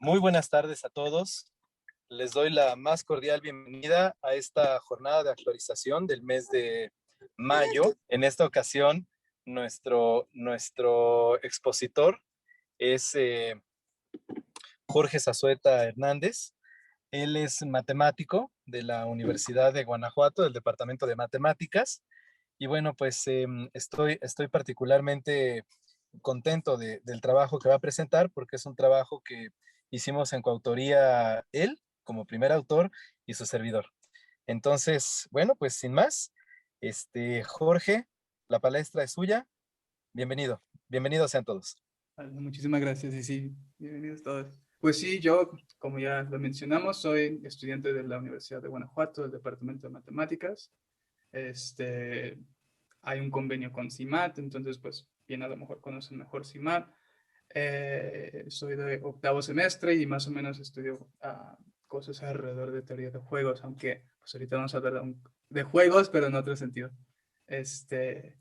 Muy buenas tardes a todos. Les doy la más cordial bienvenida a esta jornada de actualización del mes de mayo. En esta ocasión, nuestro expositor es Jorge Zazueta Hernández. Él es matemático de la Universidad de Guanajuato, del Departamento de Matemáticas. Y bueno, pues estoy particularmente contento del trabajo que va a presentar porque es un trabajo que hicimos en coautoría él como primer autor y su servidor. Entonces, bueno, pues sin más, Jorge, la palestra es suya. Bienvenido. Bienvenidos sean todos. Muchísimas gracias y sí, bienvenidos todos. Pues sí, yo, como ya lo mencionamos, soy estudiante de la Universidad de Guanajuato, del Departamento de Matemáticas. Hay un convenio con CIMAT, entonces pues bien a lo mejor conocen mejor CIMAT. Soy de octavo semestre y más o menos estudio cosas alrededor de teoría de juegos, aunque pues ahorita vamos a hablar de juegos, pero en otro sentido. Este,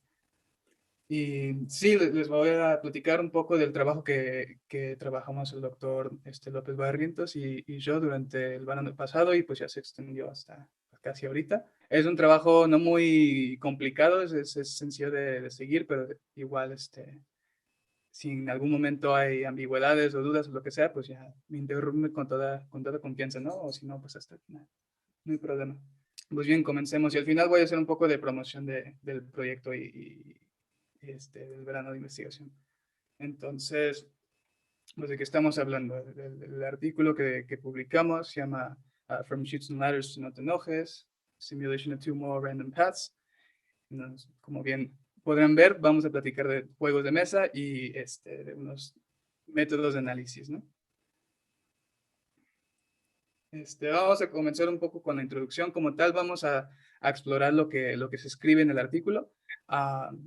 y sí, les voy a platicar un poco del trabajo que trabajamos el doctor López Barrientos y yo durante el verano pasado y pues ya se extendió hasta casi ahorita. Es un trabajo no muy complicado, es sencillo de seguir, pero igual si en algún momento hay ambigüedades o dudas o lo que sea, pues ya me interrumpe con toda confianza, ¿no? O si no, pues hasta el final. No hay problema. Pues bien, comencemos. Y al final voy a hacer un poco de promoción del proyecto del verano de investigación. Entonces, pues de qué estamos hablando. El artículo que publicamos se llama From Chutes and Ladders to No Te Enojes, Simulation of Two More Random Paths. Como bien podrán ver, vamos a platicar de juegos de mesa y de unos métodos de análisis, ¿no? Vamos a comenzar un poco con la introducción como tal. Vamos a explorar lo que se escribe en el artículo.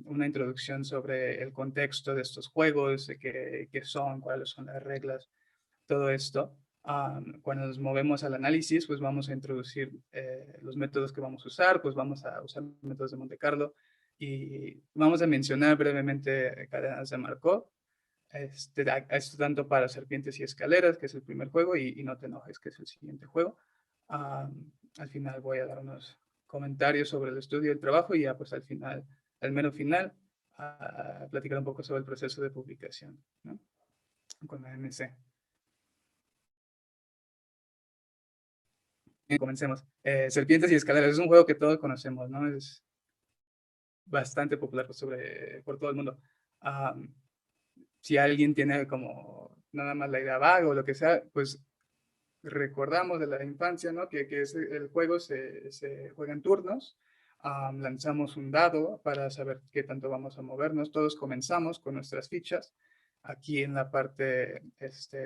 Una introducción sobre el contexto de estos juegos, de qué son, cuáles son las reglas, todo esto. Cuando nos movemos al análisis, pues vamos a introducir los métodos que vamos a usar, pues vamos a usar métodos de Monte Carlo y vamos a mencionar brevemente cadenas de Markov. Esto tanto para Serpientes y Escaleras, que es el primer juego, y No Te Enojes, que es el siguiente juego. Al final voy a dar unos comentarios sobre el estudio y el trabajo y ya pues al final, al mero final, platicar un poco sobre el proceso de publicación, ¿no? Con la MC. Comencemos. Serpientes y Escaleras es un juego que todos conocemos, ¿no? Es bastante popular por todo el mundo. Si alguien tiene como nada más la idea vaga o lo que sea, pues recordamos de la infancia, ¿no? El juego se juega en turnos. Lanzamos un dado para saber qué tanto vamos a movernos. Todos comenzamos con nuestras fichas aquí en la parte,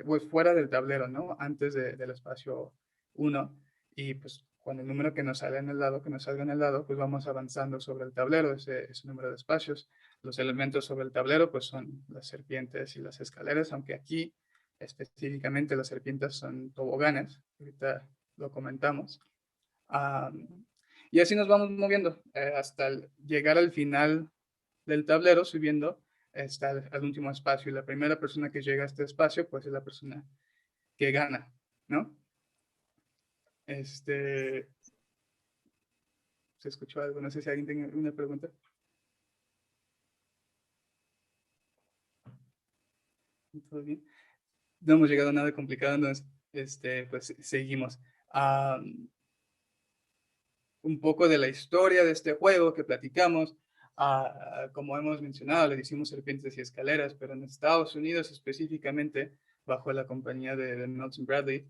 pues fuera del tablero, ¿no? Antes del espacio 1. Y pues con el número que nos sale en el dado, que nos salga en el dado, pues vamos avanzando sobre el tablero, ese número de espacios. Los elementos sobre el tablero, pues son las serpientes y las escaleras, aunque aquí específicamente las serpientes son toboganes, ahorita lo comentamos. Y así nos vamos moviendo hasta llegar al final del tablero, subiendo hasta al último espacio. Y la primera persona que llega a este espacio, pues es la persona que gana, ¿no? ¿Se escuchó algo? No sé si alguien tiene alguna pregunta. ¿Todo bien? No hemos llegado a nada complicado, entonces, pues seguimos. Un poco de la historia de este juego que platicamos. Como hemos mencionado, le decimos Serpientes y Escaleras, pero en Estados Unidos específicamente, bajo la compañía de Milton Bradley,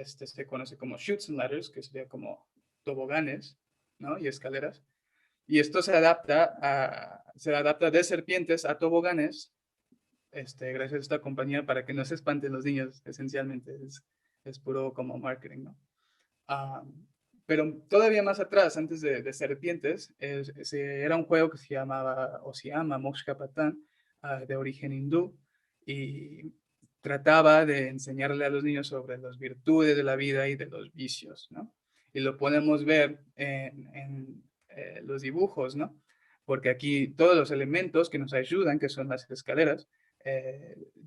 se conoce como Chutes and Ladders, que sería como toboganes, ¿no? Y escaleras. Y esto se adapta de serpientes a toboganes, gracias a esta compañía para que no se espanten los niños, esencialmente. Es puro como marketing, ¿no? Pero todavía más atrás, antes de Serpientes, era un juego que se llamaba, o se llama Moksha Kapatan, de origen hindú, y trataba de enseñarle a los niños sobre las virtudes de la vida y de los vicios, ¿no? Y lo podemos ver en los dibujos, ¿no? Porque aquí todos los elementos que nos ayudan, que son las escaleras,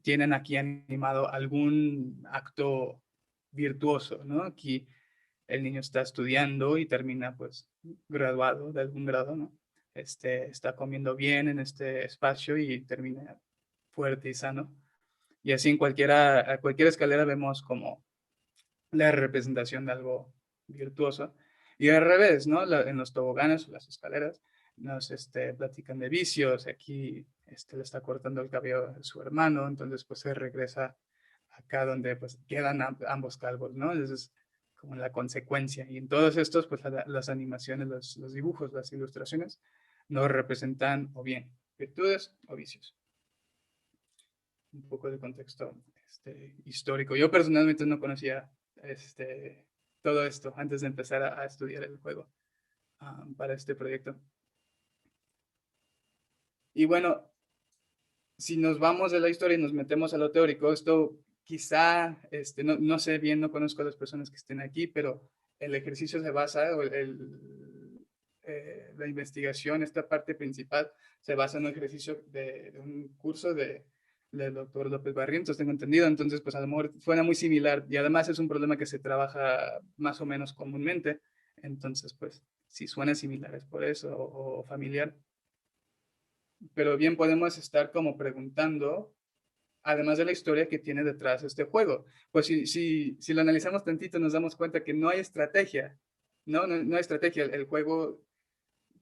tienen aquí animado algún acto virtuoso, ¿no? Aquí el niño está estudiando y termina pues graduado de algún grado, ¿no? Está comiendo bien en este espacio y termina fuerte y sano. Y así en a cualquier escalera vemos como la representación de algo virtuoso. Y al revés, ¿no? En los toboganes o las escaleras nos platican de vicios. Aquí le está cortando el cabello a su hermano, entonces pues se regresa acá donde pues quedan ambos calvos, ¿no? Entonces como la consecuencia. Y en todos estos, pues las animaciones, los dibujos, las ilustraciones, nos representan o bien virtudes o vicios. Un poco de contexto histórico. Yo personalmente no conocía todo esto antes de empezar a estudiar el juego para este proyecto. Y bueno, si nos vamos de la historia y nos metemos a lo teórico, esto quizá, no sé bien, no conozco a las personas que estén aquí, pero el ejercicio se basa, o la investigación, esta parte principal, se basa en un ejercicio de un curso del doctor López Barrientos, tengo entendido, entonces pues a lo mejor suena muy similar y además es un problema que se trabaja más o menos comúnmente, entonces pues si suena similar es por eso o familiar, pero bien podemos estar como preguntando, además de la historia que tiene detrás este juego. Pues si lo analizamos tantito nos damos cuenta que no hay estrategia, no hay estrategia, el juego,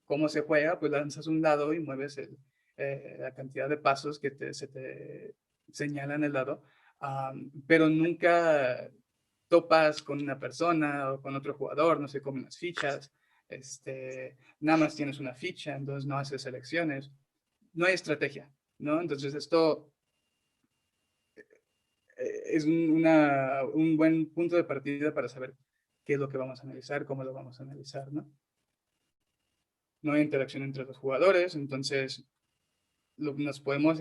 cómo se juega, pues lanzas un dado y mueves la cantidad de pasos que se te señala en el dado, pero nunca topas con una persona o con otro jugador, no sé, como las fichas, nada más tienes una ficha, entonces no haces elecciones, no hay estrategia, ¿no? Entonces esto es un buen punto de partida para saber qué es lo que vamos a analizar, cómo lo vamos a analizar, ¿no? No hay interacción entre los jugadores, entonces nos podemos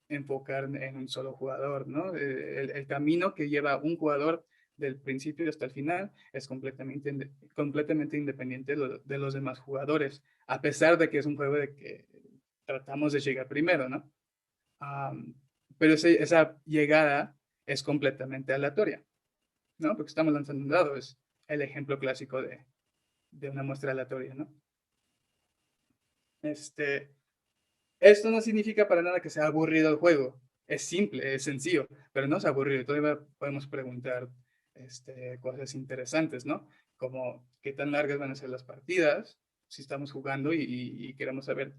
enfocar en un solo jugador, ¿no? El camino que lleva un jugador del principio hasta el final es completamente independiente de los demás jugadores, a pesar de que es un juego de que tratamos de llegar primero, ¿no? Pero esa llegada es completamente aleatoria, ¿no? Porque estamos lanzando un dado, es el ejemplo clásico de una muestra aleatoria, ¿no? Esto no significa para nada que sea aburrido el juego. Es simple, es sencillo, pero no es aburrido. Todavía podemos preguntar cosas interesantes, ¿no? Como qué tan largas van a ser las partidas, si estamos jugando y queremos saber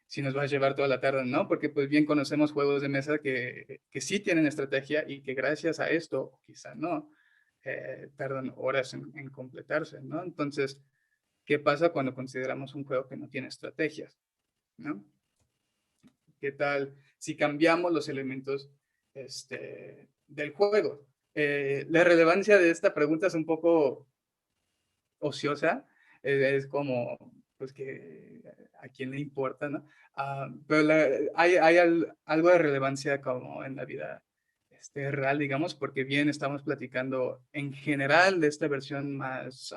si nos va a llevar toda la tarde, ¿no? Porque pues bien conocemos juegos de mesa que sí tienen estrategia y que gracias a esto, quizá no, tardan horas en completarse, ¿no? Entonces, ¿qué pasa cuando consideramos un juego que no tiene estrategias? ¿No? ¿Qué tal si cambiamos los elementos del juego? La relevancia de esta pregunta es un poco ociosa, es como, pues que a quién le importa, ¿no? Pero hay algo de relevancia como en la vida real, digamos, porque bien estamos platicando en general de esta versión más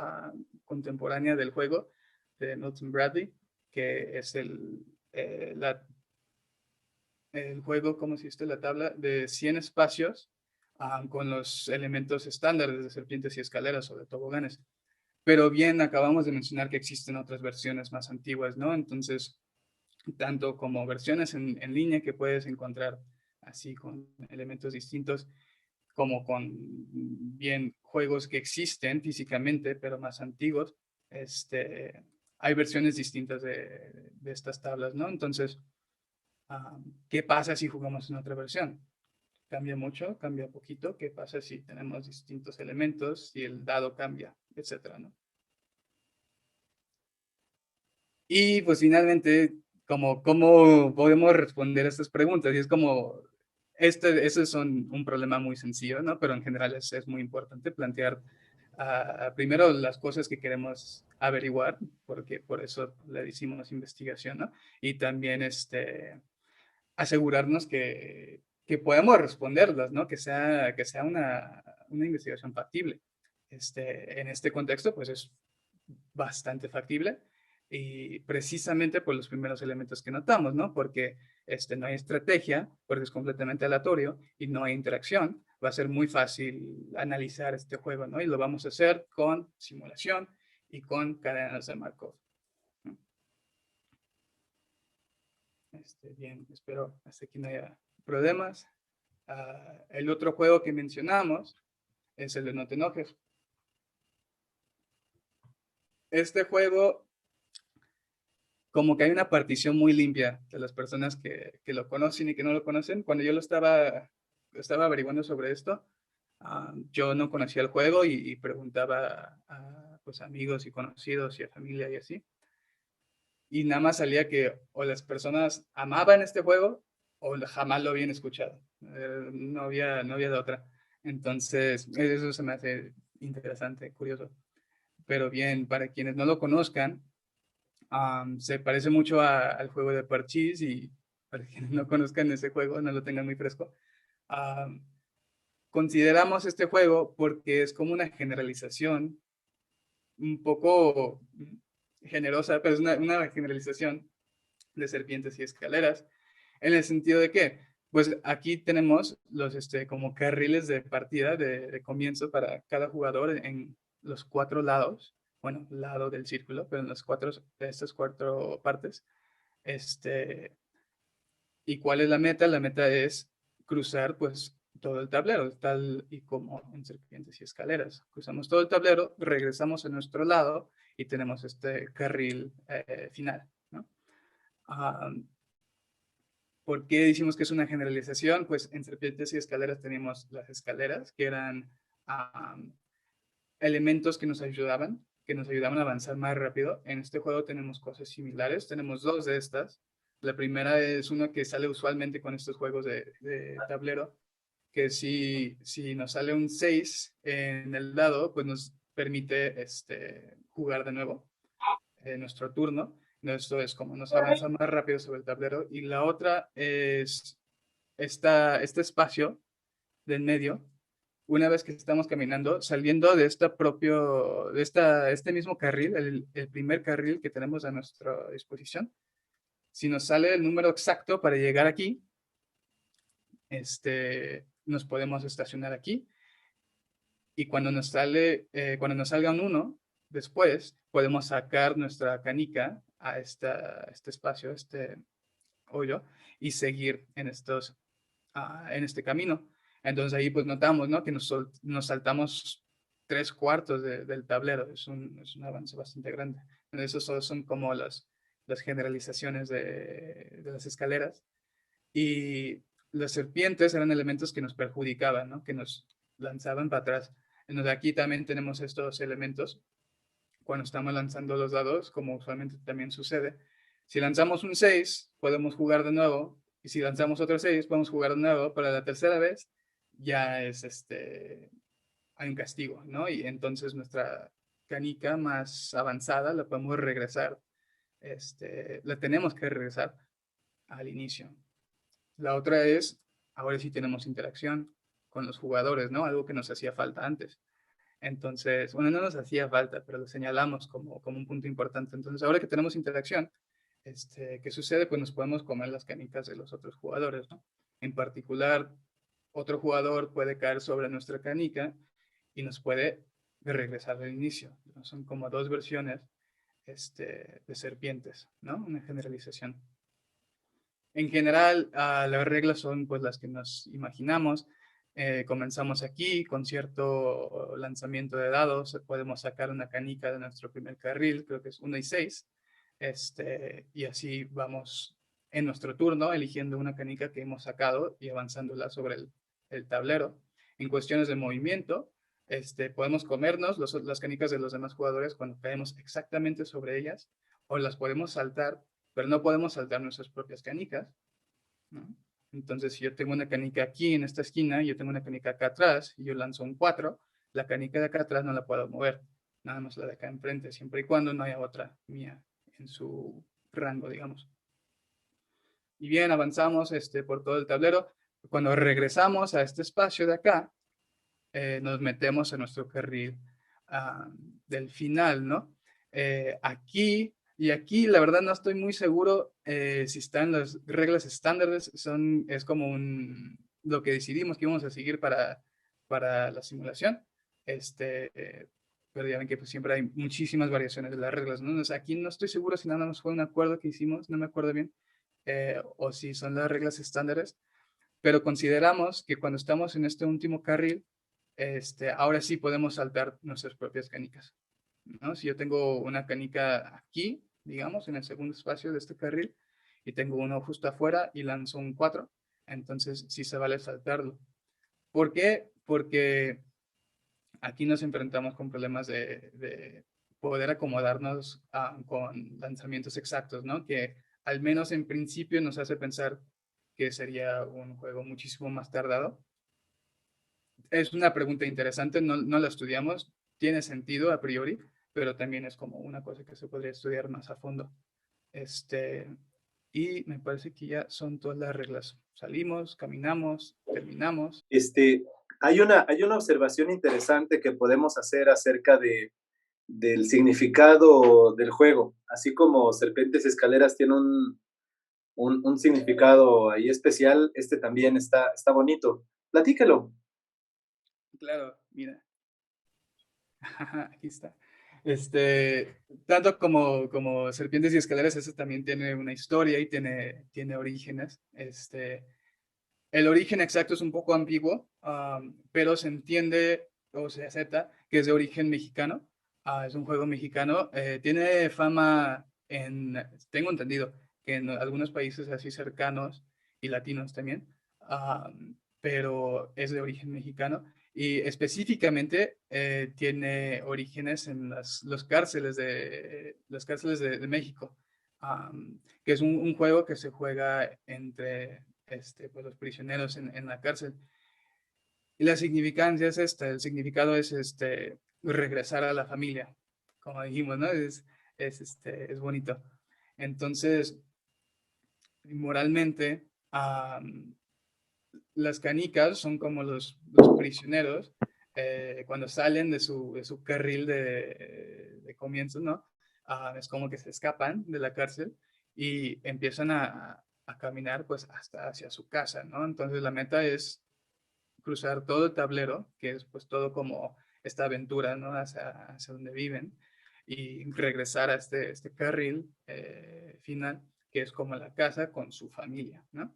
contemporánea del juego de Milton Bradley, que es el juego, como si la tabla de 100 espacios con los elementos estándares de serpientes y escaleras o de toboganes. Pero bien, acabamos de mencionar que existen otras versiones más antiguas, ¿no? Entonces, tanto como versiones en línea que puedes encontrar así con elementos distintos, como con bien juegos que existen físicamente, pero más antiguos, hay versiones distintas de estas tablas, ¿no? Entonces, ¿qué pasa si jugamos en otra versión? ¿Cambia mucho? ¿Cambia poquito? ¿Qué pasa si tenemos distintos elementos? Si el dado cambia, etcétera, ¿no? Y pues finalmente, ¿cómo podemos responder a estas preguntas? Y es como, eso es un problema muy sencillo, ¿no? Pero en general es muy importante plantear primero las cosas que queremos averiguar, porque por eso le hicimos investigación, ¿no? Y también asegurarnos que podemos responderlas, ¿no? Que sea una investigación factible. En este contexto, pues es bastante factible. y precisamente por los primeros elementos que notamos, ¿no? Porque no hay estrategia, porque es completamente aleatorio y no hay interacción. Va a ser muy fácil analizar este juego, ¿no? Y lo vamos a hacer con simulación y con cadenas de Markov. Bien, espero hasta aquí no haya problemas. El otro juego que mencionamos es el de No te enojes. Este juego, como que hay una partición muy limpia de las personas que lo conocen y que no lo conocen. Cuando yo estaba averiguando sobre esto, yo no conocía el juego y preguntaba a pues, amigos y conocidos y a familia y así. Y nada más salía que o las personas amaban este juego o jamás lo habían escuchado. No había de otra. Entonces, eso se me hace interesante, curioso. Pero bien, para quienes no lo conozcan, se parece mucho al juego de Parchís y para quienes no conozcan ese juego, no lo tengan muy fresco, um, consideramos este juego porque es como una generalización un poco generosa, pero es una generalización de serpientes y escaleras, en el sentido de que, pues aquí tenemos los como carriles de partida de comienzo para cada jugador en los 4 lados, bueno, lado del círculo, pero en estas 4 partes. ¿Y cuál es la meta? La meta es cruzar pues todo el tablero, tal y como en serpientes y escaleras. Cruzamos todo el tablero, regresamos a nuestro lado y tenemos este carril final, ¿no? ¿Por qué decimos que es una generalización? Pues en serpientes y escaleras teníamos las escaleras, que eran elementos que nos ayudaban a avanzar más rápido. En este juego tenemos cosas similares, tenemos 2 de estas. La primera es una que sale usualmente con estos juegos de tablero, que si nos sale un 6 en el dado, pues nos permite jugar de nuevo en nuestro turno. Esto es como nos avanza más rápido sobre el tablero. Y la otra es este espacio del medio, una vez que estamos caminando, saliendo de este mismo carril, el primer carril que tenemos a nuestra disposición, si nos sale el número exacto para llegar aquí, nos podemos estacionar aquí. Y cuando nos salga un 1, después podemos sacar nuestra canica a este espacio, este hoyo, y seguir en este camino. Entonces ahí pues notamos, ¿no? Que nos saltamos 3/4 del tablero. Es un avance bastante grande. Entonces esos son como las generalizaciones de las escaleras. Y las serpientes eran elementos que nos perjudicaban, ¿no? Que nos lanzaban para atrás. Entonces aquí también tenemos estos elementos cuando estamos lanzando los dados, como usualmente también sucede. Si lanzamos un 6, podemos jugar de nuevo, y si lanzamos otro 6, podemos jugar de nuevo, pero la tercera vez ya hay un castigo, ¿no? Y entonces nuestra canica más avanzada la podemos regresar, la tenemos que regresar al inicio. La otra es, ahora sí tenemos interacción con los jugadores, ¿no? Algo que nos hacía falta antes. Entonces, bueno, no nos hacía falta, pero lo señalamos como un punto importante. Entonces, ahora que tenemos interacción, ¿qué sucede? Pues nos podemos comer las canicas de los otros jugadores, ¿no? En particular, otro jugador puede caer sobre nuestra canica y nos puede regresar al inicio. Son como 2 versiones de serpientes, ¿no? Una generalización. En general, las reglas son pues las que nos imaginamos. Comenzamos aquí con cierto lanzamiento de dados. Podemos sacar una canica de nuestro primer carril, creo que es 1 y 6. Y así vamos en nuestro turno eligiendo una canica que hemos sacado y avanzándola sobre el tablero. En cuestiones de movimiento, podemos comernos las canicas de los demás jugadores cuando caemos exactamente sobre ellas, o las podemos saltar, pero no podemos saltar nuestras propias canicas, ¿no? Entonces, si yo tengo una canica aquí en esta esquina y yo tengo una canica acá atrás y yo lanzo un 4, la canica de acá atrás no la puedo mover, nada más la de acá enfrente, siempre y cuando no haya otra mía en su rango, digamos. Y bien, avanzamos por todo el tablero. Cuando regresamos a este espacio de acá, nos metemos en nuestro carril del final, ¿no? Aquí Y aquí, la verdad, no estoy muy seguro si están las reglas estándares. Es como lo que decidimos que íbamos a seguir para la simulación. Pero ya ven que pues, siempre hay muchísimas variaciones de las reglas, ¿no? Entonces, aquí no estoy seguro si nada más fue un acuerdo que hicimos, no me acuerdo bien, o si son las reglas estándares. Pero consideramos que cuando estamos en este último carril, ahora sí podemos saltar nuestras propias canicas, ¿no? Si yo tengo una canica aquí, digamos, en el segundo espacio de este carril, y tengo uno justo afuera y lanzo un 4, entonces sí se vale saltarlo. ¿Por qué? Porque aquí nos enfrentamos con problemas de poder acomodarnos con lanzamientos exactos, ¿no? Que al menos en principio nos hace pensar que sería un juego muchísimo más tardado. Es una pregunta interesante, no la estudiamos, tiene sentido a priori, pero también es como una cosa que se podría estudiar más a fondo. Este, y me parece que ya son todas las reglas. Salimos, caminamos, terminamos. Hay una observación interesante que podemos hacer acerca del significado del juego. Así como Serpientes y Escaleras tiene un significado ahí especial, este también está bonito. Platícalo. Claro, mira. Aquí está. Tanto como Serpientes y Escaleras, eso también tiene una historia y tiene orígenes. El origen exacto es un poco ambiguo, pero se entiende o se acepta que es de origen mexicano. Es un juego mexicano. Tiene fama tengo entendido, que en algunos países así cercanos y latinos también, pero es de origen mexicano. Y específicamente tiene orígenes en las cárceles de México, que es un juego que se juega entre pues, los prisioneros en la cárcel. Y la significancia es el significado es regresar a la familia, como dijimos, ¿no? Es bonito. Entonces, moralmente, las canicas son como los prisioneros cuando salen de su carril de comienzo, ¿no? Es como que se escapan de la cárcel y empiezan a caminar pues hasta hacia su casa, ¿no? Entonces la meta es cruzar todo el tablero, que es pues todo como esta aventura, ¿no? Hacia donde viven y regresar a este carril final, que es como la casa con su familia, ¿no?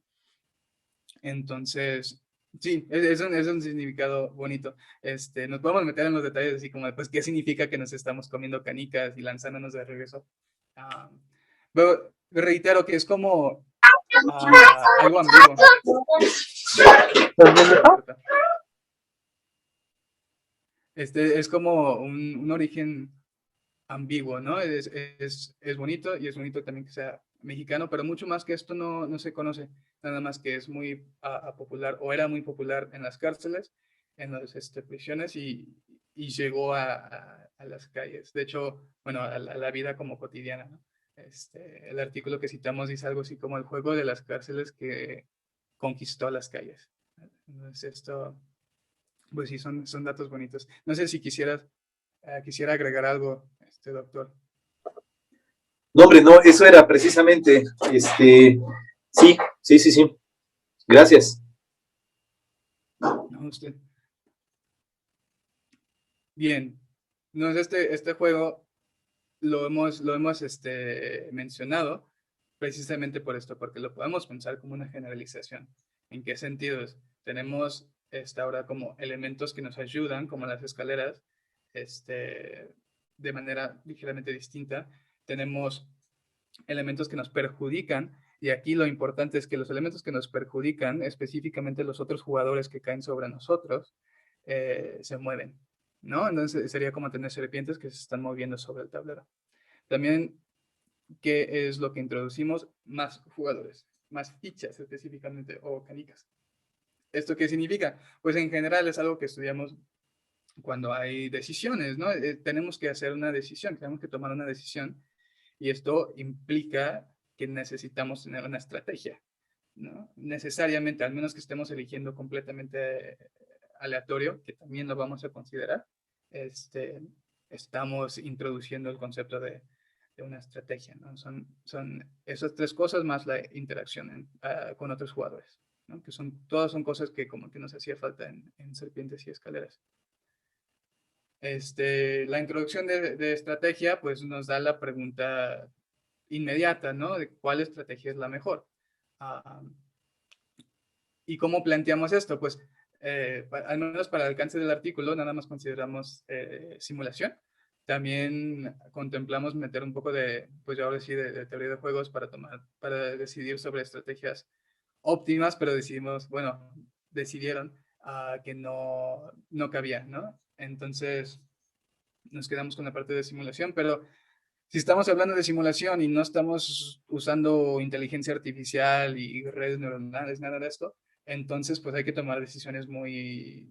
Entonces, sí, es un significado bonito. Nos podemos meter en los detalles así como, pues, ¿qué significa que nos estamos comiendo canicas y lanzándonos de regreso? Ah, pero reitero que es como algo ambiguo. Es como un origen ambiguo, ¿no? Es bonito y es bonito también que sea mexicano, pero mucho más que esto no se conoce, nada más que es muy popular o era muy popular en las cárceles, en las prisiones y llegó a las calles. De hecho, bueno, a la vida como cotidiana, ¿no? El artículo que citamos dice algo así como el juego de las cárceles que conquistó las calles. Entonces, esto, pues sí, son datos bonitos. No sé si quisiera agregar algo, doctor. No, hombre, no, eso era precisamente, sí, sí, sí, sí. Gracias. No, usted. Bien. No, este juego lo hemos mencionado precisamente por esto, porque lo podemos pensar como una generalización. ¿En qué sentidos? Tenemos ahora como elementos que nos ayudan, como las escaleras, de manera ligeramente distinta. Tenemos elementos que nos perjudican, y aquí lo importante es que los elementos que nos perjudican, específicamente los otros jugadores que caen sobre nosotros, se mueven, ¿no? Entonces sería como tener serpientes que se están moviendo sobre el tablero. También, ¿qué es lo que introducimos? Más jugadores, más fichas específicamente, o canicas. ¿Esto qué significa? Pues en general es algo que estudiamos cuando hay decisiones, ¿no? Tenemos que hacer una decisión, tenemos que tomar una decisión, y esto implica que necesitamos tener una estrategia, ¿no? Necesariamente, al menos que estemos eligiendo completamente aleatorio, que también lo vamos a considerar, estamos introduciendo el concepto de una estrategia, ¿no? Son esas tres cosas más la interacción con otros jugadores, ¿no? Que todas son cosas que como que nos hacía falta en Serpientes y Escaleras. La introducción de estrategia pues nos da la pregunta inmediata, ¿no? De cuál estrategia es la mejor. ¿Y cómo planteamos esto? Pues al menos para el alcance del artículo nada más consideramos simulación. También contemplamos meter un poco de, pues ahora sí, de teoría de juegos para decidir sobre estrategias óptimas, pero decidieron que no cabía, ¿no? Entonces nos quedamos con la parte de simulación, pero si estamos hablando de simulación y no estamos usando inteligencia artificial y redes neuronales, nada de esto, entonces pues hay que tomar decisiones muy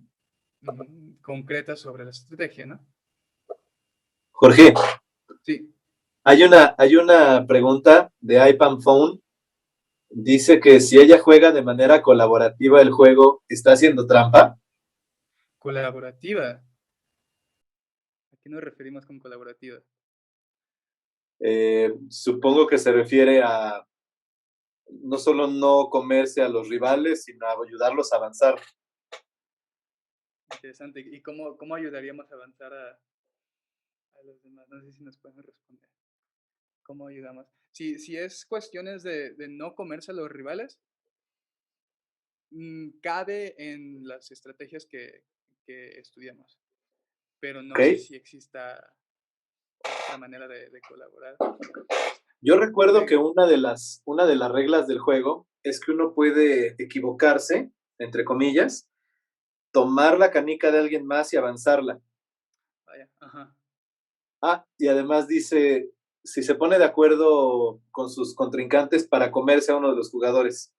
concretas sobre la estrategia, ¿no? Jorge, Sí. hay una pregunta de iPam Phone. Dice que si ella juega de manera colaborativa el juego, ¿está haciendo trampa? Colaborativa. ¿A qué nos referimos con colaborativa? Supongo que se refiere a no solo no comerse a los rivales, sino a ayudarlos a avanzar. Interesante. ¿Y cómo ayudaríamos a avanzar a los demás? No sé si nos pueden responder. ¿Cómo ayudamos? Si es cuestiones de no comerse a los rivales, cabe en las estrategias que estudiamos, pero no sé ¿Ok? si exista otra manera de colaborar. Yo recuerdo que una de las reglas del juego es que uno puede equivocarse, entre comillas, tomar la canica de alguien más y avanzarla. Vaya, ajá. Y además dice, si se pone de acuerdo con sus contrincantes para comerse a uno de los jugadores.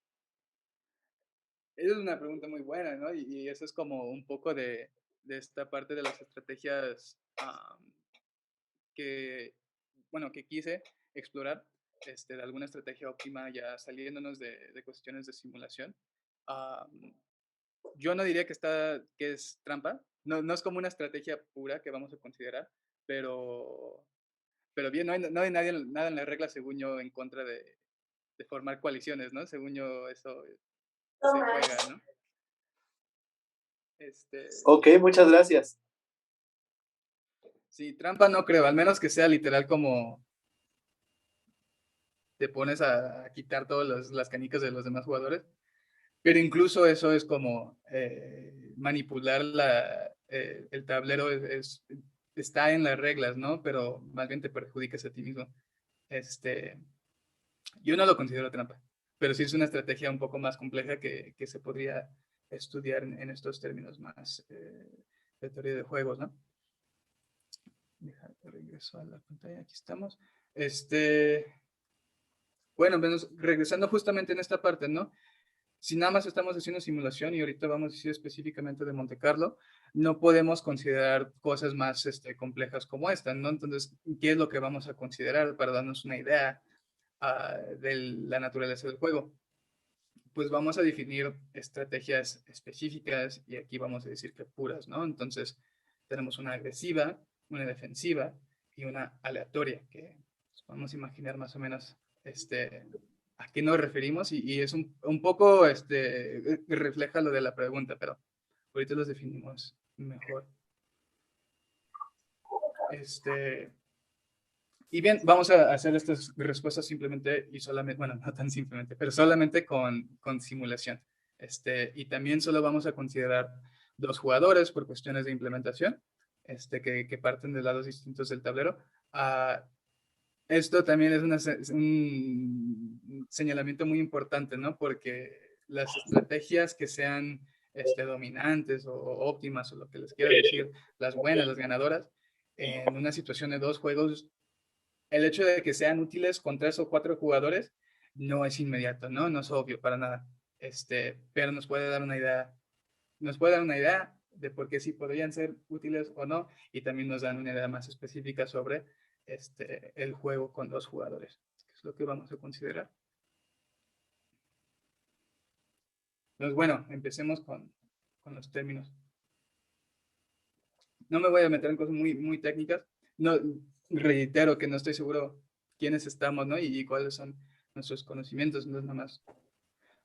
Esa es una pregunta muy buena, ¿no? Y eso es como un poco de esta parte de las estrategias que quise explorar, de alguna estrategia óptima ya saliéndonos de cuestiones de simulación. Yo no diría que es trampa, no es como una estrategia pura que vamos a considerar, pero bien, no hay nada en la regla, según yo, en contra de formar coaliciones, ¿no? Según yo, eso se juega, ¿no? Ok, muchas gracias. Sí, trampa no creo, al menos que sea literal como te pones a quitar todas las canicas de los demás jugadores. Pero incluso eso es como manipular el tablero, está en las reglas, ¿no? Pero más bien te perjudicas a ti mismo. Yo no lo considero trampa, pero sí es una estrategia un poco más compleja que se podría estudiar en estos términos más de teoría de juegos, ¿no? Déjame regreso a la pantalla, aquí estamos. Bueno, regresando justamente en esta parte, ¿no? Si nada más estamos haciendo simulación y ahorita vamos a decir específicamente de Monte Carlo, no podemos considerar cosas más complejas como esta, ¿no? Entonces, ¿qué es lo que vamos a considerar para darnos una idea de la naturaleza del juego? Pues vamos a definir estrategias específicas y aquí vamos a decir que puras, ¿no? Entonces, tenemos una agresiva, una defensiva y una aleatoria, que pues, vamos a imaginar más o menos a qué nos referimos y es un poco, refleja lo de la pregunta, pero ahorita los definimos mejor. Y bien, vamos a hacer estas respuestas simplemente y solamente, bueno, no tan simplemente, pero solamente con simulación. Y también solo vamos a considerar dos jugadores por cuestiones de implementación, que parten de lados distintos del tablero. Esto también es un señalamiento muy importante, ¿no? Porque las estrategias que sean dominantes o óptimas o lo que les quiera decir, las buenas, las ganadoras, en una situación de dos juegos, el hecho de que sean útiles con 3 o 4 jugadores no es inmediato, ¿no? No es obvio para nada. Pero nos puede dar una idea de por qué sí podrían ser útiles o no, y también nos dan una idea más específica sobre el juego con 2 jugadores, que es lo que vamos a considerar. Entonces, bueno, empecemos con los términos. No me voy a meter en cosas muy, muy técnicas. No, reitero que no estoy seguro quiénes estamos, ¿no? Y cuáles son nuestros conocimientos. Entonces, nada más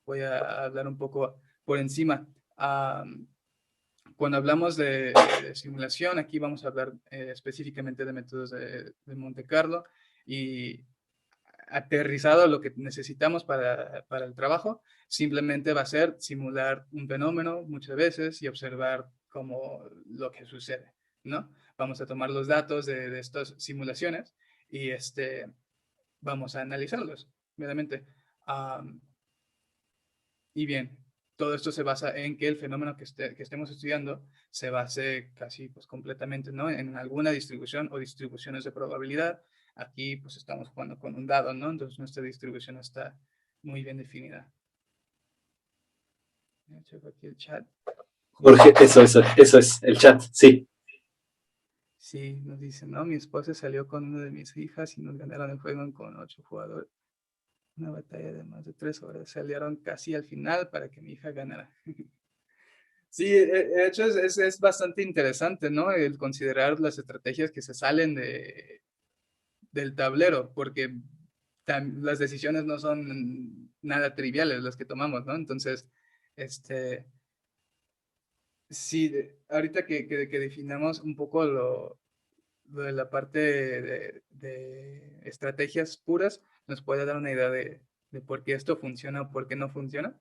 voy a hablar un poco por encima. Cuando hablamos de simulación, aquí vamos a hablar específicamente de métodos de Monte Carlo y aterrizado a lo que necesitamos para el trabajo, simplemente va a ser simular un fenómeno muchas veces y observar cómo lo que sucede, ¿no? Vamos a tomar los datos de estas simulaciones y vamos a analizarlos, meramente. Y bien, todo esto se basa en que el fenómeno que estemos estudiando se base casi pues completamente, ¿no? En alguna distribución o distribuciones de probabilidad. Aquí pues estamos jugando con un dado, ¿no? Entonces nuestra distribución está muy bien definida. Checo aquí el chat. Jorge, eso es, el chat, sí. Sí, nos dicen, ¿no? Mi esposa salió con una de mis hijas y nos ganaron el juego con 8 jugadores. Una batalla de más de 3 horas. Se aliaron casi al final para que mi hija ganara. Sí, de hecho es bastante interesante, ¿no? El considerar las estrategias que se salen del tablero, porque las decisiones no son nada triviales las que tomamos, ¿no? Entonces, sí, ahorita que definamos un poco lo de la parte de estrategias puras, nos puede dar una idea de por qué esto funciona o por qué no funciona.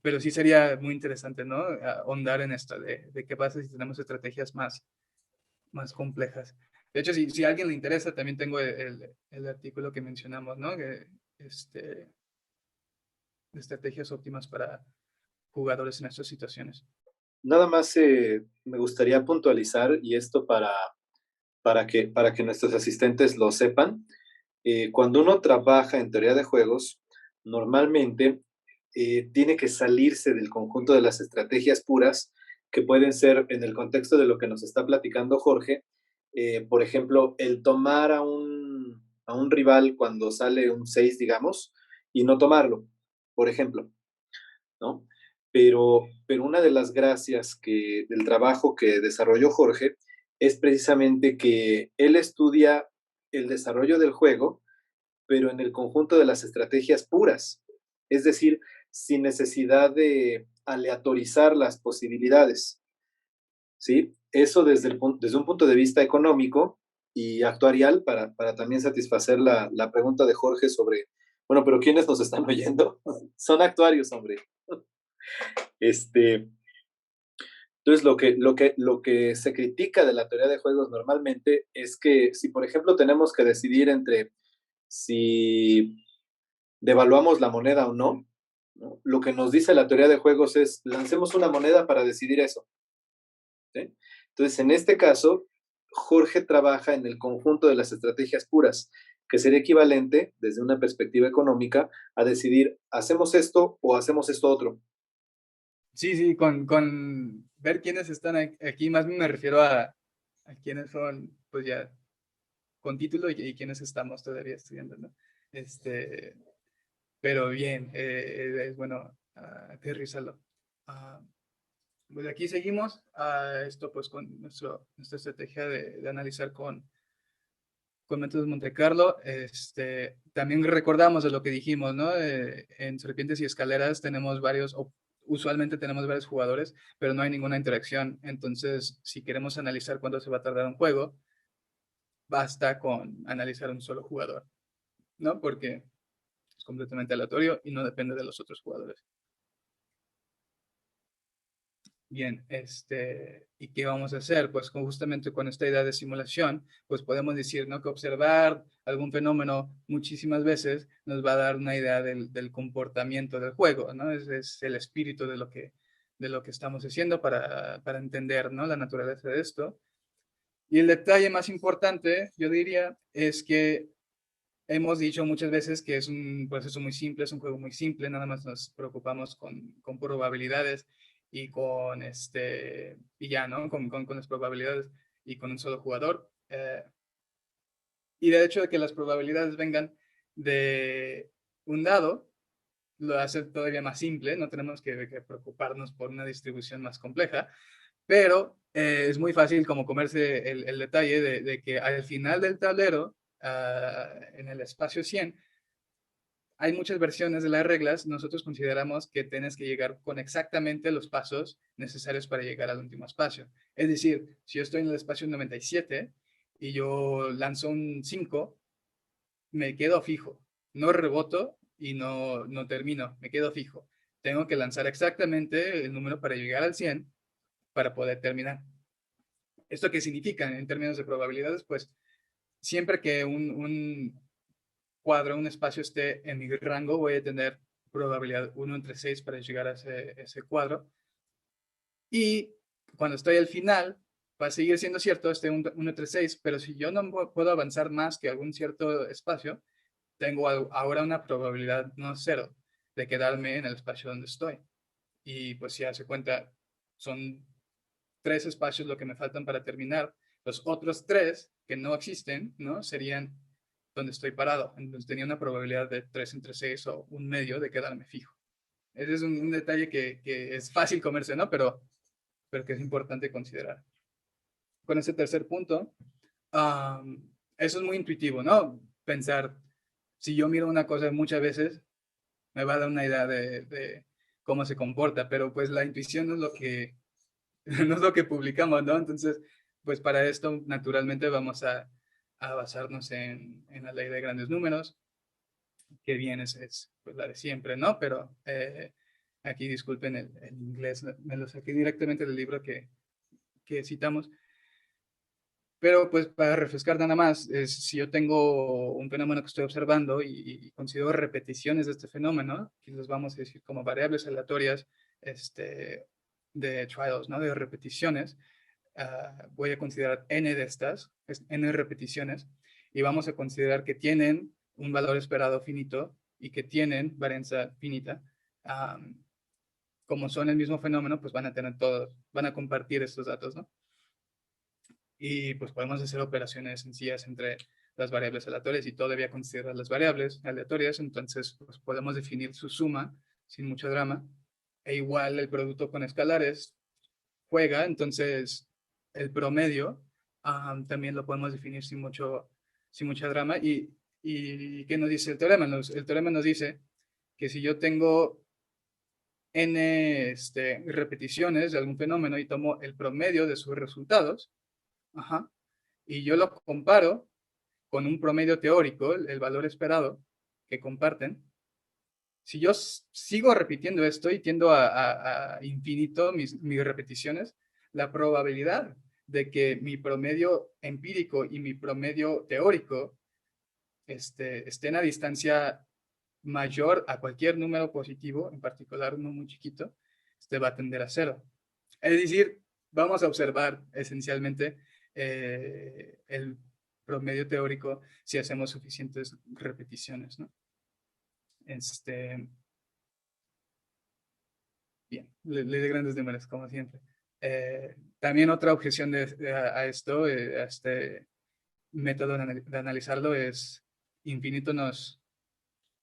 Pero sí sería muy interesante, ¿no? Ahondar en esto de qué pasa si tenemos estrategias más complejas. De hecho, si a alguien le interesa, también tengo el artículo que mencionamos, ¿no? De estrategias óptimas para jugadores en estas situaciones. Nada más me gustaría puntualizar, y esto para que nuestros asistentes lo sepan, cuando uno trabaja en teoría de juegos, normalmente tiene que salirse del conjunto de las estrategias puras, que pueden ser, en el contexto de lo que nos está platicando Jorge, por ejemplo, el tomar a un rival cuando sale un 6, digamos, y no tomarlo, por ejemplo, ¿no? Pero una de las gracias del trabajo que desarrolló Jorge es precisamente que él estudia el desarrollo del juego, pero en el conjunto de las estrategias puras, es decir, sin necesidad de aleatorizar las posibilidades, ¿sí? Eso desde un punto de vista económico y actuarial, para también satisfacer la pregunta de Jorge sobre, bueno, pero ¿quiénes nos están oyendo? Son actuarios, hombre. Este, entonces, lo que se critica de la teoría de juegos normalmente es que si, por ejemplo, tenemos que decidir entre si devaluamos la moneda o no, ¿no? Lo que nos dice la teoría de juegos es, lancemos una moneda para decidir eso, ¿sí? Entonces, en este caso, Jorge trabaja en el conjunto de las estrategias puras, que sería equivalente, desde una perspectiva económica, a decidir, ¿hacemos esto o hacemos esto otro? Sí, con ver quiénes están aquí, más bien me refiero a quiénes son, pues ya, con título y quiénes estamos todavía estudiando, ¿no? Pero bien, es bueno aterrizarlo. Ah, pues aquí seguimos. Esto pues con nuestra estrategia de analizar con métodos Monte Carlo. También recordamos de lo que dijimos, ¿no? En Serpientes y Escaleras tenemos usualmente tenemos varios jugadores, pero no hay ninguna interacción. Entonces, si queremos analizar cuánto se va a tardar un juego, basta con analizar un solo jugador, ¿no? Porque es completamente aleatorio y no depende de los otros jugadores. Bien, ¿y qué vamos a hacer? Pues justamente con esta idea de simulación, pues podemos decir, ¿no? Que observar algún fenómeno muchísimas veces nos va a dar una idea del comportamiento del juego, ¿no? Es el espíritu de lo que estamos haciendo para entender, ¿no? La naturaleza de esto. Y el detalle más importante, yo diría, es que hemos dicho muchas veces que es un proceso muy simple, es un juego muy simple, nada más nos preocupamos con probabilidades y ya, ¿no? Con las probabilidades y con un solo jugador. Y de hecho de que las probabilidades vengan de un dado, lo hace todavía más simple, no tenemos que preocuparnos por una distribución más compleja, pero es muy fácil como comerse el detalle de que al final del tablero, en el espacio 100, hay muchas versiones de las reglas. Nosotros consideramos que tienes que llegar con exactamente los pasos necesarios para llegar al último espacio. Es decir, si yo estoy en el espacio 97 y yo lanzo un 5, me quedo fijo. No reboto y no termino, me quedo fijo. Tengo que lanzar exactamente el número para llegar al 100 para poder terminar. ¿Esto qué significa en términos de probabilidades? Pues siempre que un cuadro, un espacio esté en mi rango, voy a tener probabilidad 1 entre 6 para llegar a ese cuadro. Y cuando estoy al final, va a seguir siendo cierto este 1 entre 6, pero si yo no puedo avanzar más que algún cierto espacio, tengo ahora una probabilidad no cero de quedarme en el espacio donde estoy. Y pues si hace cuenta, son 3 espacios lo que me faltan para terminar. Los otros 3 que no existen, ¿no? Serían donde estoy parado. Entonces tenía una probabilidad de 3 entre 6 o un medio de quedarme fijo. Ese es un detalle que es fácil comerse, ¿no? Pero que es importante considerar. Con ese tercer punto, eso es muy intuitivo, ¿no? Pensar, si yo miro una cosa muchas veces, me va a dar una idea de cómo se comporta, pero pues la intuición no es lo que, no es lo que publicamos, ¿no? Entonces, pues para esto, naturalmente, vamos a basarnos en la ley de grandes números, que bien es pues, la de siempre, ¿no? Pero aquí disculpen el inglés, me lo saqué directamente del libro que citamos. Pero pues para refrescar nada más, si yo tengo un fenómeno que estoy observando y considero repeticiones de este fenómeno, que los vamos a decir como variables aleatorias de trials, ¿no? De repeticiones, voy a considerar n de estas, n repeticiones, y vamos a considerar que tienen un valor esperado finito y que tienen varianza finita. Como son el mismo fenómeno, pues van a tener todos, van a compartir estos datos, ¿no? Y pues podemos hacer operaciones sencillas entre las variables aleatorias y todavía considerar las variables aleatorias, entonces pues podemos definir su suma sin mucho drama, e igual el producto con escalares juega, entonces el promedio también lo podemos definir sin mucha drama. ¿Y qué nos dice el teorema? El teorema nos dice que si yo tengo n repeticiones de algún fenómeno y tomo el promedio de sus resultados, y yo lo comparo con un promedio teórico, el valor esperado que comparten, si yo sigo repitiendo esto y tiendo a infinito mis repeticiones, la probabilidad de que mi promedio empírico y mi promedio teórico estén a distancia mayor a cualquier número positivo, en particular uno muy chiquito, va a tender a cero. Es decir, vamos a observar esencialmente el promedio teórico si hacemos suficientes repeticiones, ¿no? Bien, ley de grandes números, como siempre. También otra objeción a esto, a este método de analizarlo es infinito nos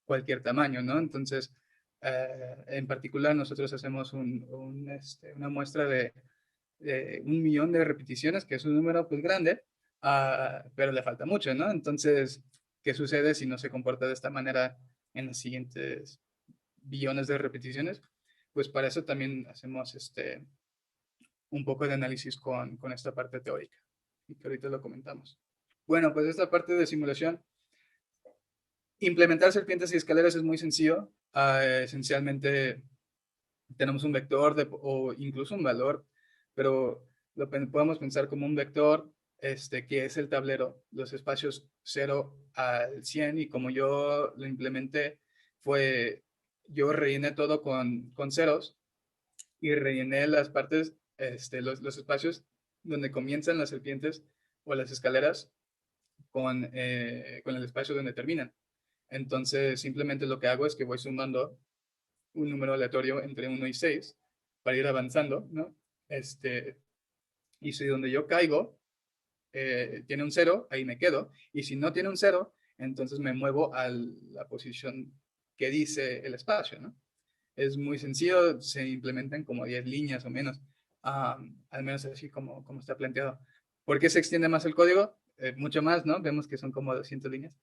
cualquier tamaño, ¿no? Entonces, en particular, nosotros hacemos una muestra de 1.000.000 de repeticiones, que es un número pues grande, pero le falta mucho, ¿no? Entonces, ¿qué sucede si no se comporta de esta manera en los siguientes billones de repeticiones? Pues para eso también hacemos un poco de análisis con esta parte teórica, y que ahorita lo comentamos. Bueno, pues esta parte de simulación, implementar serpientes y escaleras es muy sencillo. Esencialmente tenemos un vector o incluso un valor, pero lo podemos pensar como un vector que es el tablero, los espacios 0 al 100, y como yo lo implementé, yo rellené todo con ceros y rellené las partes, los espacios donde comienzan las serpientes o las escaleras con el espacio donde terminan. Entonces, simplemente lo que hago es que voy sumando un número aleatorio entre 1 y 6 para ir avanzando, ¿no? Y si donde yo caigo tiene un 0, ahí me quedo. Y si no tiene un 0, entonces me muevo a la posición que dice el espacio, ¿no? Es muy sencillo, se implementan como 10 líneas o menos, al menos así como está planteado. ¿Por qué se extiende más el código? Mucho más, ¿no? Vemos que son como 200 líneas.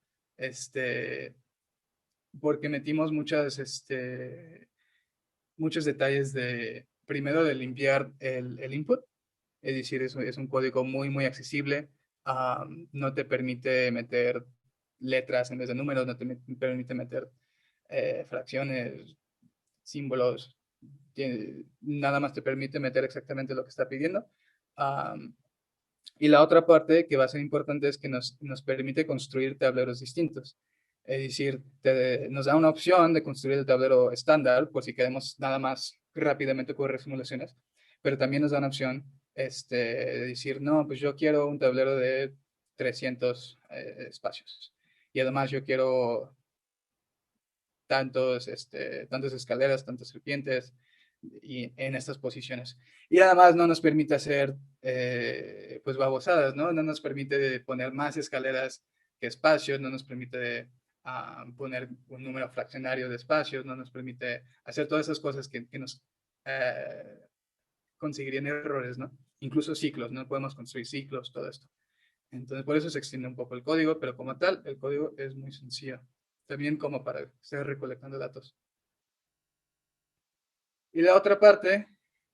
Porque metimos muchos detalles primero de limpiar el input, es decir, es un código muy, muy accesible. No te permite meter letras en vez de números, no te permite meter fracciones, símbolos, nada más te permite meter exactamente lo que está pidiendo. Y la otra parte que va a ser importante es que nos permite construir tableros distintos. Es decir, nos da una opción de construir el tablero estándar por si queremos nada más rápidamente correr simulaciones, pero también nos da una opción de decir, no, pues yo quiero un tablero de 300 espacios. Y además yo quiero tantas escaleras, tantas serpientes, y en estas posiciones. Y además no nos permite hacer pues babosadas, ¿no? No nos permite poner más escaleras que espacios, no nos permite poner un número fraccionario de espacios, no nos permite hacer todas esas cosas que nos conseguirían errores, ¿no? Incluso ciclos, no podemos construir ciclos, todo esto. Entonces, por eso se extiende un poco el código, pero como tal, el código es muy sencillo. También como para estar recolectando datos. Y la otra parte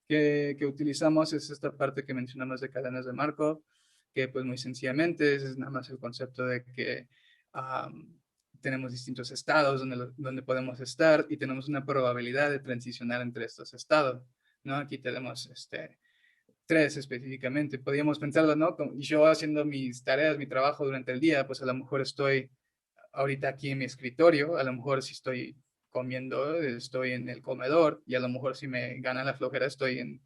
que utilizamos es esta parte que mencionamos de cadenas de Markov, que pues muy sencillamente es nada más el concepto de que tenemos distintos estados donde podemos estar y tenemos una probabilidad de transicionar entre estos estados, ¿no? Aquí tenemos tres específicamente. Podríamos pensarlo, ¿no? Yo haciendo mis tareas, mi trabajo durante el día, pues a lo mejor estoy ahorita aquí en mi escritorio, a lo mejor si estoy comiendo, estoy en el comedor y a lo mejor si me gana la flojera estoy en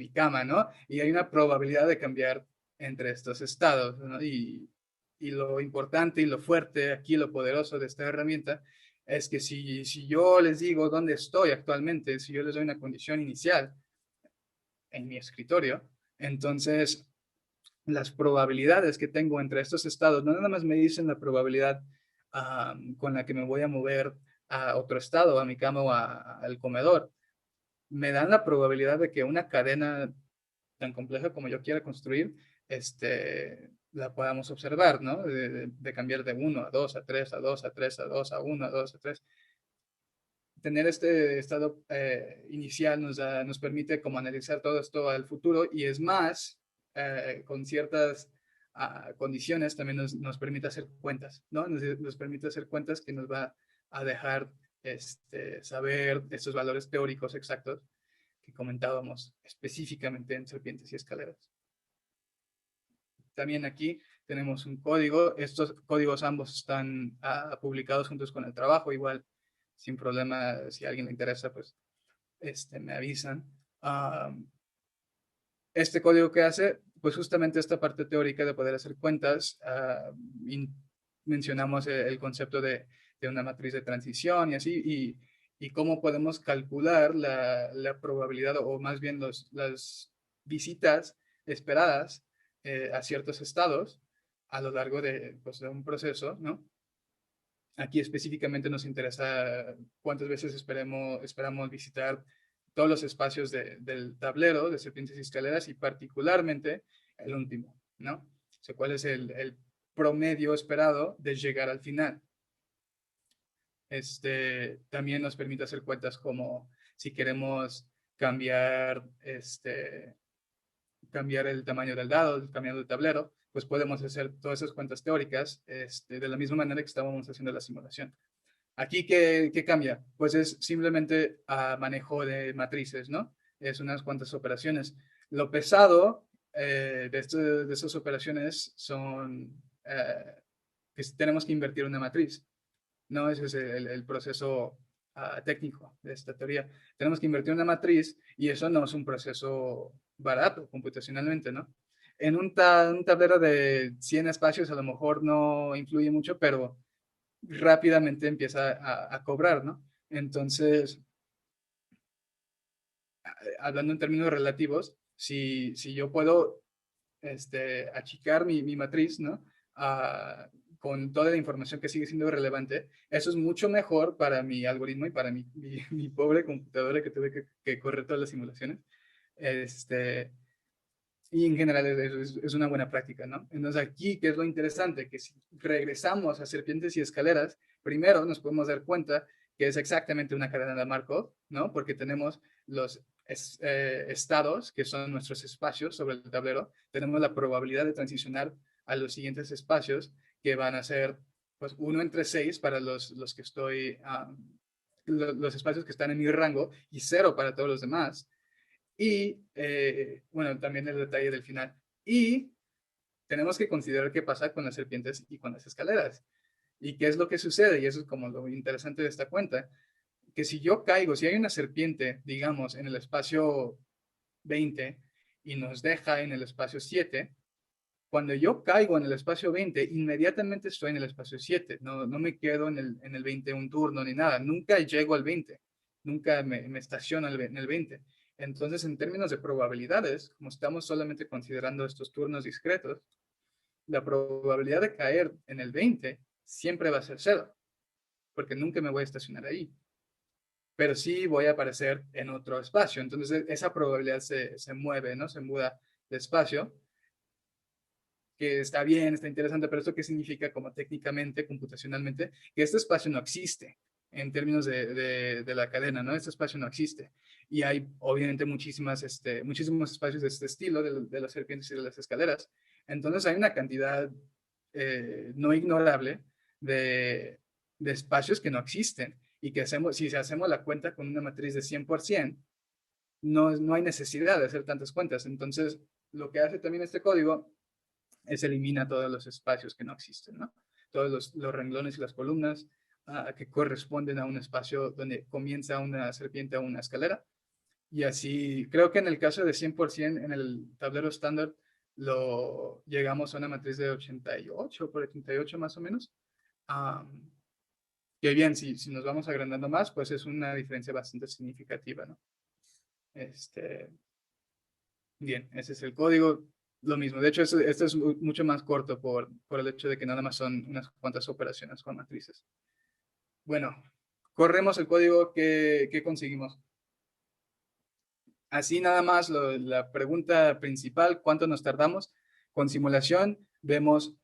mi cama, ¿no? Y hay una probabilidad de cambiar entre estos estados, ¿no? Y lo importante y lo fuerte aquí, lo poderoso de esta herramienta es que si yo les digo dónde estoy actualmente, si yo les doy una condición inicial en mi escritorio, entonces las probabilidades que tengo entre estos estados, no nada más me dicen la probabilidad con la que me voy a mover a otro estado, a mi cama o al comedor, me dan la probabilidad de que una cadena tan compleja como yo quiera construir, la podamos observar, ¿no? De cambiar de 1 a 2 a 3 a 2 a 3 a 2 a 1 a 2 a 3. Tener este estado inicial nos permite como analizar todo esto al futuro y es más, con ciertas condiciones también nos permite hacer cuentas, ¿no? Nos permite hacer cuentas que nos va a dejar saber estos valores teóricos exactos que comentábamos específicamente en serpientes y escaleras. También aquí tenemos un código. Estos códigos ambos están publicados juntos con el trabajo. Igual, sin problema, si a alguien le interesa, pues me avisan. Este código que hace, pues justamente esta parte teórica de poder hacer cuentas, mencionamos el concepto de una matriz de transición y así, y cómo podemos calcular la probabilidad o más bien las visitas esperadas a ciertos estados a lo largo pues, de un proceso, ¿no? Aquí específicamente nos interesa cuántas veces esperamos visitar todos los espacios del tablero de serpientes y escaleras y particularmente el último, ¿no? O sea, cuál es el promedio esperado de llegar al final. También nos permite hacer cuentas como si queremos cambiar, cambiar el tamaño del dado, cambiando el tablero, pues podemos hacer todas esas cuentas teóricas de la misma manera que estábamos haciendo la simulación. Aquí, ¿qué cambia? Pues es simplemente manejo de matrices, ¿no? Es unas cuantas operaciones. Lo pesado de estas operaciones son que tenemos que invertir una matriz, ¿no? Ese es el proceso técnico de esta teoría. Tenemos que invertir una matriz y eso no es un proceso barato computacionalmente, ¿no? En un tablero de 100 espacios a lo mejor no influye mucho, pero rápidamente empieza a cobrar, ¿no? Entonces, hablando en términos relativos, si yo puedo achicar mi matriz, ¿no? Con toda la información que sigue siendo relevante, eso es mucho mejor para mi algoritmo y para mi pobre computadora que tuve que correr todas las simulaciones, Y en general es una buena práctica, ¿no? Entonces aquí, ¿qué es lo interesante? Que si regresamos a serpientes y escaleras, primero nos podemos dar cuenta que es exactamente una cadena de Markov, ¿no? Porque tenemos los estados, que son nuestros espacios sobre el tablero, tenemos la probabilidad de transicionar a los siguientes espacios, que van a ser, pues, 1 entre 6 para los que estoy, los espacios que están en mi rango, y 0 para todos los demás. Y, bueno, también el detalle del final. Y tenemos que considerar qué pasa con las serpientes y con las escaleras. Y qué es lo que sucede. Y eso es como lo interesante de esta cuenta. Que si yo caigo, si hay una serpiente, digamos, en el espacio 20 y nos deja en el espacio 7, cuando yo caigo en el espacio 20, inmediatamente estoy en el espacio 7. No, no me quedo en el 20 un turno ni nada. Nunca llego al 20. Nunca me estaciono en el 20. Entonces, en términos de probabilidades, como estamos solamente considerando estos turnos discretos, la probabilidad de caer en el 20 siempre va a ser 0, porque nunca me voy a estacionar ahí. Pero sí voy a aparecer en otro espacio. Entonces, esa probabilidad se mueve, ¿no? Se muda de espacio, que está bien, está interesante, pero ¿esto qué significa como técnicamente, computacionalmente? Que este espacio no existe en términos de la cadena, ¿no? Este espacio no existe. Y hay obviamente muchísimos espacios de este estilo, de las serpientes y de las escaleras. Entonces hay una cantidad no ignorable de espacios que no existen y que si hacemos la cuenta con una matriz de 100%, no hay necesidad de hacer tantas cuentas. Entonces, lo que hace también este código es elimina todos los espacios que no existen, ¿no? Todos los renglones y las columnas que corresponden a un espacio donde comienza una serpiente o una escalera. Y así, creo que en el caso de 100%, en el tablero estándar, lo llegamos a una matriz de 88 por 88 más o menos. Que bien, si nos vamos agrandando más, pues es una diferencia bastante significativa, ¿no? Bien, ese es el código. Lo mismo. De hecho, este es mucho más corto por el hecho de que nada más son unas cuantas operaciones con matrices. Bueno, corremos el código que conseguimos. Así nada más la pregunta principal, ¿cuánto nos tardamos? Con simulación vemos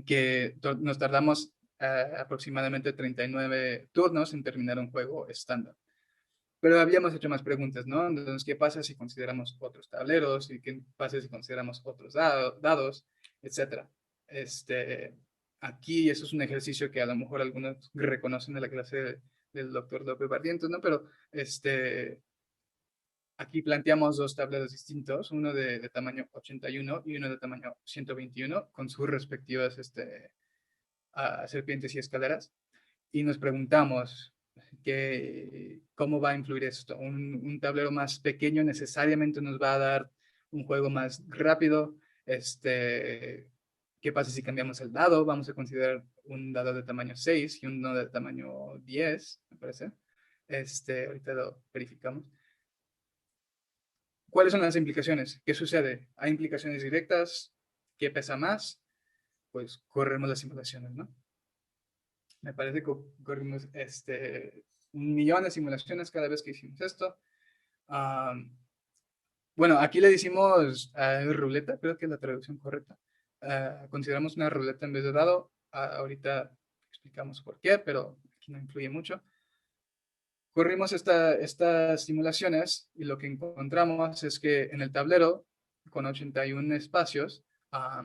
que nos tardamos aproximadamente 39 turnos en terminar un juego estándar. Pero habíamos hecho más preguntas, ¿no? Entonces, ¿qué pasa si consideramos otros tableros? ¿Y qué pasa si consideramos otros dados? Etcétera. Aquí, eso es un ejercicio que a lo mejor algunos reconocen de la clase del doctor López Barrientos, ¿no? Pero aquí planteamos dos tableros distintos, uno de tamaño 81 y uno de tamaño 121, con sus respectivas serpientes y escaleras. Y nos preguntamos, ¿cómo va a influir esto? Un tablero más pequeño necesariamente nos va a dar un juego más rápido. ¿Qué pasa si cambiamos el dado? Vamos a considerar un dado de tamaño 6 y uno de tamaño 10, me parece. Ahorita lo verificamos. ¿Cuáles son las implicaciones? ¿Qué sucede? ¿Hay implicaciones directas? ¿Qué pesa más? Pues corremos las simulaciones, ¿no? Me parece que corrimos un millón de simulaciones cada vez que hicimos esto. Bueno, aquí le decimos ruleta, creo que es la traducción correcta. Consideramos una ruleta en vez de dado. Ahorita explicamos por qué, pero aquí no influye mucho. Corrimos estas simulaciones y lo que encontramos es que en el tablero, con 81 espacios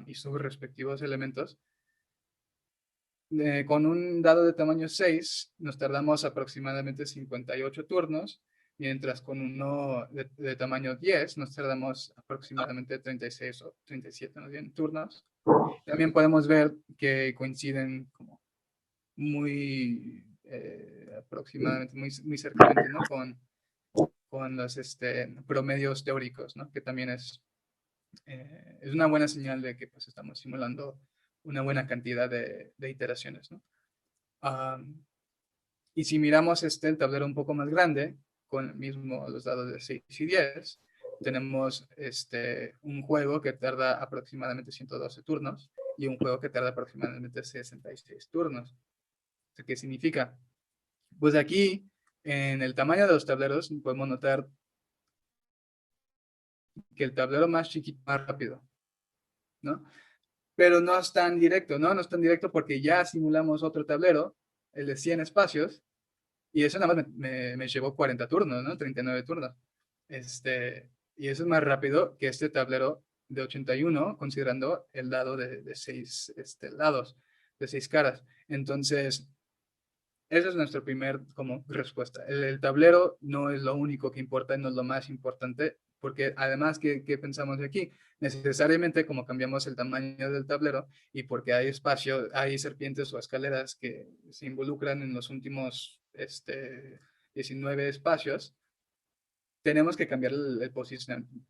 y sus respectivos elementos, con un dado de tamaño 6 nos tardamos aproximadamente 58 turnos, mientras con uno de tamaño 10 nos tardamos aproximadamente 36 o 37 turnos. También podemos ver que coinciden como muy aproximadamente, muy cercanamente, ¿no? Con los promedios teóricos, ¿no? Que también es una buena señal de que pues, estamos simulando una buena cantidad de iteraciones, ¿no? Y si miramos el tablero un poco más grande, con el mismo los dados de 6 y 10, tenemos un juego que tarda aproximadamente 112 turnos y un juego que tarda aproximadamente 66 turnos. ¿Qué significa? Pues aquí, en el tamaño de los tableros, podemos notar que el tablero más chiquito, más rápido, ¿no? Pero no es tan directo, ¿no? No es tan directo porque ya simulamos otro tablero, el de 100 espacios, y eso nada más me llevó 40 turnos, ¿no? 39 turnos. Y eso es más rápido que este tablero de 81, considerando el dado de 6 lados, de 6 caras. Entonces, esa es nuestra primer como respuesta. El tablero no es lo único que importa, no es lo más importante, porque además, ¿qué pensamos de aquí? Necesariamente, como cambiamos el tamaño del tablero y porque hay espacio, hay serpientes o escaleras que se involucran en los últimos 19 espacios, tenemos que cambiar el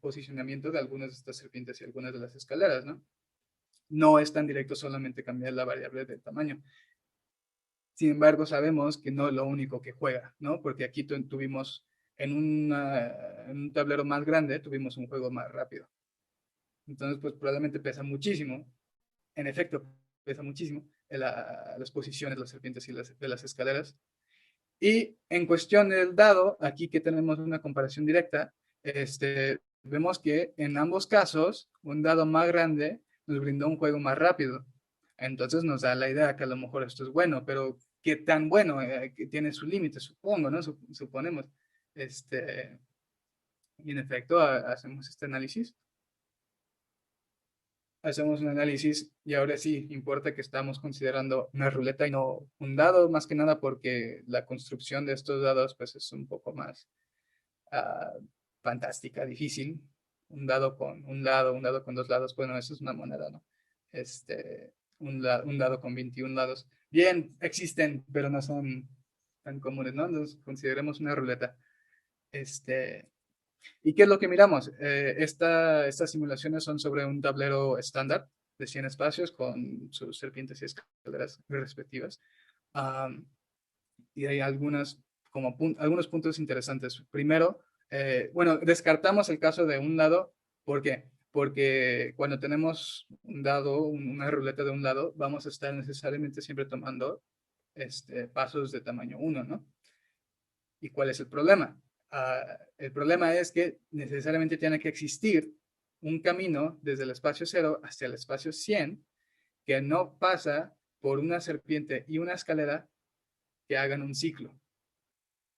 posicionamiento de algunas de estas serpientes y algunas de las escaleras, ¿no? No es tan directo solamente cambiar la variable de tamaño. Sin embargo, sabemos que no es lo único que juega, ¿no? Porque aquí tuvimos, en un tablero más grande, tuvimos un juego más rápido. Entonces, pues probablemente pesa muchísimo, en efecto, pesa muchísimo las posiciones de las serpientes y de las escaleras. Y en cuestión del dado, aquí que tenemos una comparación directa, vemos que en ambos casos, un dado más grande nos brindó un juego más rápido. Entonces nos da la idea que a lo mejor esto es bueno, pero ¿qué tan bueno? Que tiene su límite, supongo, ¿no? Suponemos. Y en efecto, hacemos este análisis. Hacemos un análisis y ahora sí, importa que estamos considerando una ruleta y no un dado, más que nada porque la construcción de estos dados pues es un poco más fantástica, difícil. Un dado con un lado, un dado con dos lados, bueno, eso es una moneda, ¿no? Un dado con 21 lados. Bien, existen, pero no son tan comunes, ¿no? Entonces consideremos una ruleta. ¿Y qué es lo que miramos? Estas simulaciones son sobre un tablero estándar de 100 espacios con sus serpientes y escaleras respectivas. Y hay algunos puntos interesantes. Primero, bueno, descartamos el caso de un lado. ¿Por qué? Porque cuando tenemos un dado, una ruleta de un lado, vamos a estar necesariamente siempre tomando pasos de tamaño 1, ¿no? ¿Y cuál es el problema? El problema es que necesariamente tiene que existir un camino desde el espacio 0 hasta el espacio 100 que no pasa por una serpiente y una escalera que hagan un ciclo,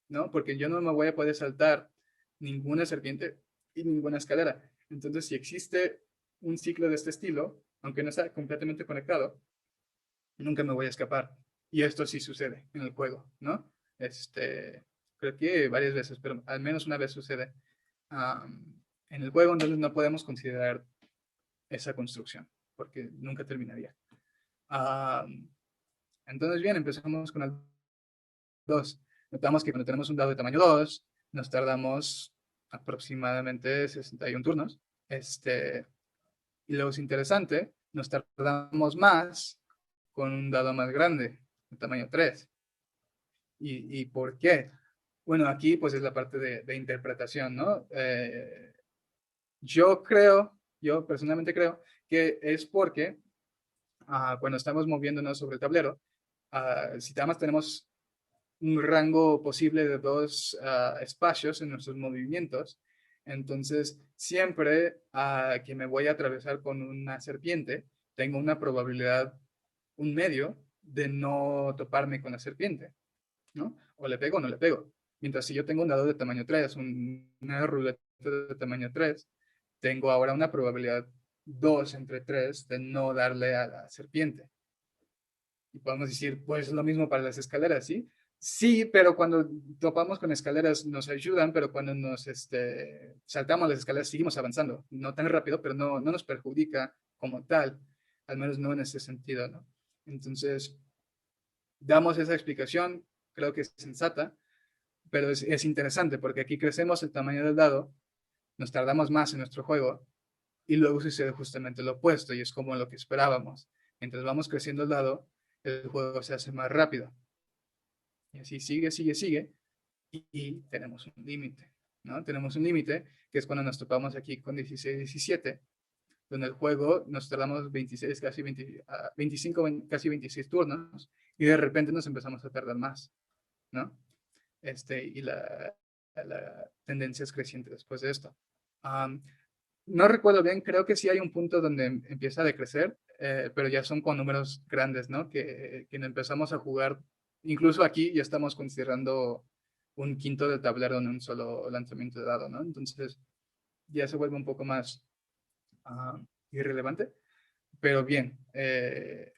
¿no? Porque yo no me voy a poder saltar ninguna serpiente y ninguna escalera. Entonces, si existe un ciclo de este estilo, aunque no está completamente conectado, nunca me voy a escapar. Y esto sí sucede en el juego, ¿no? Creo que varias veces, pero al menos una vez sucede en el juego, entonces no podemos considerar esa construcción, porque nunca terminaría. Entonces, bien, empezamos con el 2. Notamos que cuando tenemos un dado de tamaño 2, nos tardamos aproximadamente 61 turnos. Y luego es interesante, nos tardamos más con un dado más grande, de tamaño 3. ¿Y por qué? Bueno, aquí pues es la parte de interpretación, ¿no? Yo personalmente creo que es porque cuando estamos moviéndonos sobre el tablero, si nada más tenemos un rango posible de 2 espacios en nuestros movimientos, entonces siempre que me voy a atravesar con una serpiente, tengo una probabilidad, un medio, de no toparme con la serpiente, ¿no? O le pego o no le pego. Mientras si yo tengo un dado de tamaño 3, una ruleta de tamaño 3, tengo ahora una probabilidad 2 entre 3 de no darle a la serpiente. Y podemos decir, pues lo mismo para las escaleras, ¿sí? Sí, pero cuando topamos con escaleras nos ayudan, pero cuando nos saltamos las escaleras seguimos avanzando. No tan rápido, pero no nos perjudica como tal, al menos no en ese sentido, ¿no? Entonces, damos esa explicación, creo que es sensata, pero es interesante porque aquí crecemos el tamaño del dado, nos tardamos más en nuestro juego y luego sucede justamente lo opuesto y es como lo que esperábamos. Mientras vamos creciendo el dado, el juego se hace más rápido. Y así sigue y tenemos un límite, ¿no? Tenemos un límite que es cuando nos topamos aquí con 16-17, donde el juego nos tardamos 26, casi 20, 25, casi 26 turnos y de repente nos empezamos a tardar más, ¿no? Y la tendencia es creciente después de esto. No recuerdo bien, creo que sí hay un punto donde empieza a decrecer, pero ya son con números grandes, ¿no? Que empezamos a jugar, incluso aquí ya estamos considerando un quinto de tablero en un solo lanzamiento de dado, ¿no? Entonces ya se vuelve un poco más irrelevante. Pero bien, ¿qué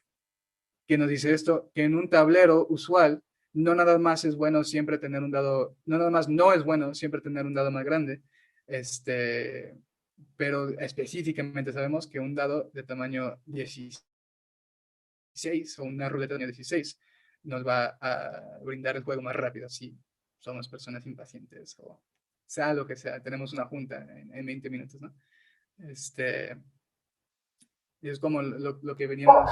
nos dice esto? Que en un tablero usual no nada más es bueno siempre tener un dado, no nada más no es bueno siempre tener un dado más grande, pero específicamente sabemos que un dado de tamaño 16 o una ruleta de tamaño 16 nos va a brindar el juego más rápido si somos personas impacientes o sea lo que sea, tenemos una junta en 20 minutos, ¿no? Y es como lo que veníamos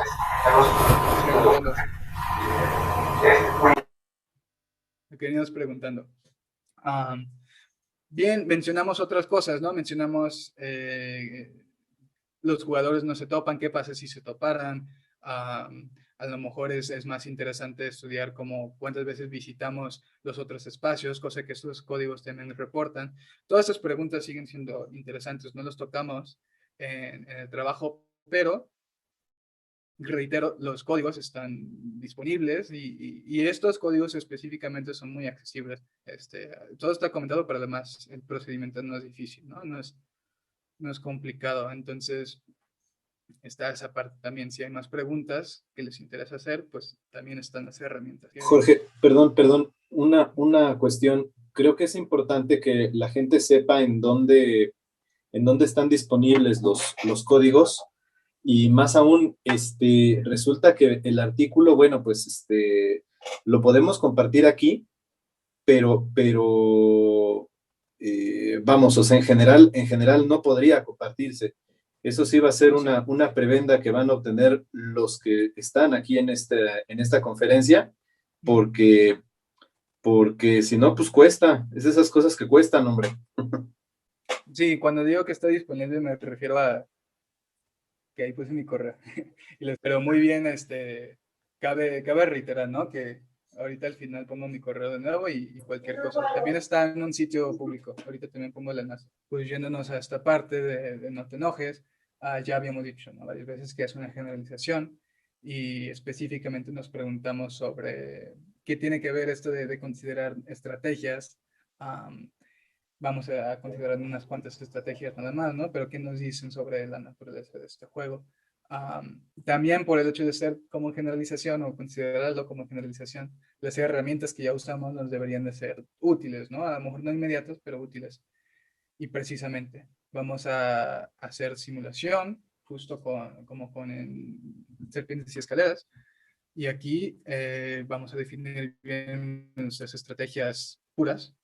lo que veníamos preguntando. Bien, mencionamos otras cosas, ¿no? Mencionamos los jugadores no se topan, qué pasa si se toparan. A lo mejor es más interesante estudiar cómo, cuántas veces visitamos los otros espacios, cosa que estos códigos también reportan. Todas estas preguntas siguen siendo interesantes, no los tocamos en el trabajo, pero reitero, los códigos están disponibles y estos códigos específicamente son muy accesibles. Todo está comentado, pero además el procedimiento no es difícil, ¿no? No es complicado. Entonces, está esa parte también. Si hay más preguntas que les interesa hacer, pues también están las herramientas. Jorge, perdón, una cuestión. Creo que es importante que la gente sepa en dónde están disponibles los códigos. Y más aún, resulta que el artículo, bueno, pues lo podemos compartir aquí, pero vamos, o sea, en general no podría compartirse. Eso sí va a ser una prebenda que van a obtener los que están aquí en esta conferencia, porque si no, pues cuesta. Es esas cosas que cuestan, hombre. Sí, cuando digo que está disponible me refiero a que ahí puse mi correo. Pero muy bien, cabe reiterar, ¿no? Que ahorita al final pongo mi correo de nuevo y cualquier cosa. También está en un sitio público. Ahorita también pongo el enlace. Pues yéndonos a esta parte de no te enojes, ya habíamos dicho, ¿no? Varias veces que es una generalización y específicamente nos preguntamos sobre qué tiene que ver esto de considerar estrategias. Vamos a considerar unas cuantas estrategias nada más, ¿no? Pero ¿qué nos dicen sobre la naturaleza de este juego? También por el hecho de ser como generalización o considerarlo como generalización, las herramientas que ya usamos nos deberían de ser útiles, ¿no? A lo mejor no inmediatas, pero útiles. Y precisamente vamos a hacer simulación, justo como con serpientes y escaleras. Y aquí vamos a definir bien nuestras estrategias puras,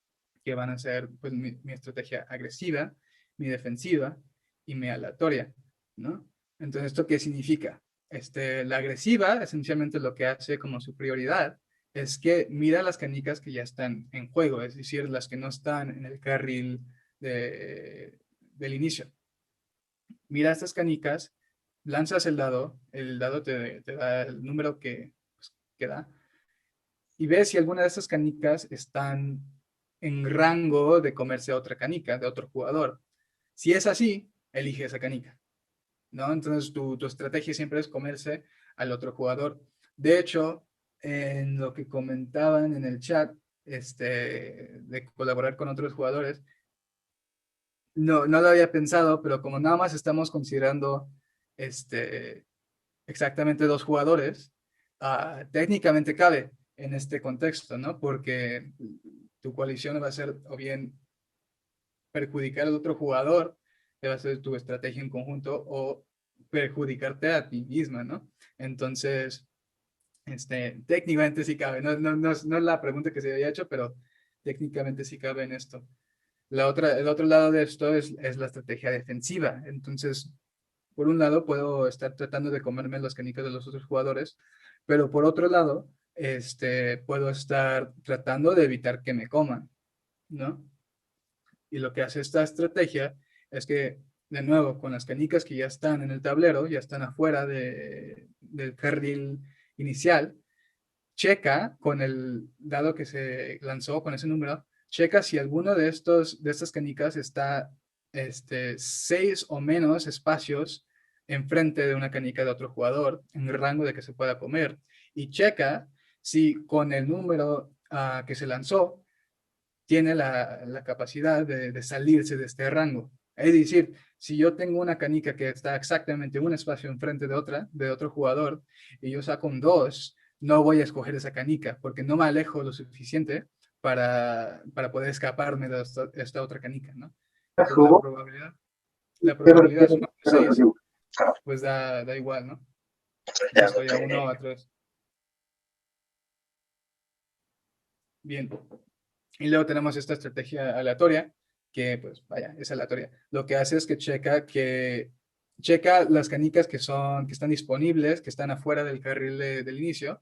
que van a ser pues, mi estrategia agresiva, mi defensiva y mi aleatoria, ¿no? Entonces, ¿esto qué significa? La agresiva, esencialmente lo que hace como su prioridad, es que mira las canicas que ya están en juego, es decir, las que no están en el carril del inicio. Mira estas canicas, lanzas el dado te da el número que da, y ves si alguna de estas canicas están en rango de comerse a otra canica, de otro jugador. Si es así, elige esa canica, ¿no? Entonces tu estrategia siempre es comerse al otro jugador. De hecho, en lo que comentaban en el chat, de colaborar con otros jugadores, no lo había pensado, pero como nada más estamos considerando exactamente dos jugadores, técnicamente cabe en este contexto, ¿no? Porque tu coalición va a ser o bien perjudicar al otro jugador, que va a ser tu estrategia en conjunto, o perjudicarte a ti misma, ¿no? Entonces, técnicamente sí cabe. No es la pregunta que se había hecho, pero técnicamente sí cabe en esto. El otro lado de esto es la estrategia defensiva. Entonces, por un lado, puedo estar tratando de comerme las canicas de los otros jugadores, pero por otro lado, puedo estar tratando de evitar que me coman, ¿no? Y lo que hace esta estrategia es que, de nuevo, con las canicas que ya están en el tablero, ya están afuera del carril inicial, checa con el dado que se lanzó con ese número, checa si alguno de estas canicas está 6 o menos espacios enfrente de una canica de otro jugador, en el rango de que se pueda comer, y checa si con el número que se lanzó tiene la capacidad de salirse de este rango. Es decir, si yo tengo una canica que está exactamente un espacio enfrente de otra, de otro jugador, y yo saco un 2, no voy a escoger esa canica, porque no me alejo lo suficiente para poder escaparme de esta otra canica, ¿no? Entonces la probabilidad suma 6, pues da igual, ¿no? Si estoy a 1 o a 3. Bien. Y luego tenemos esta estrategia aleatoria, que pues vaya, es aleatoria. Lo que hace es que checa las canicas que están disponibles, que están afuera del carril del inicio,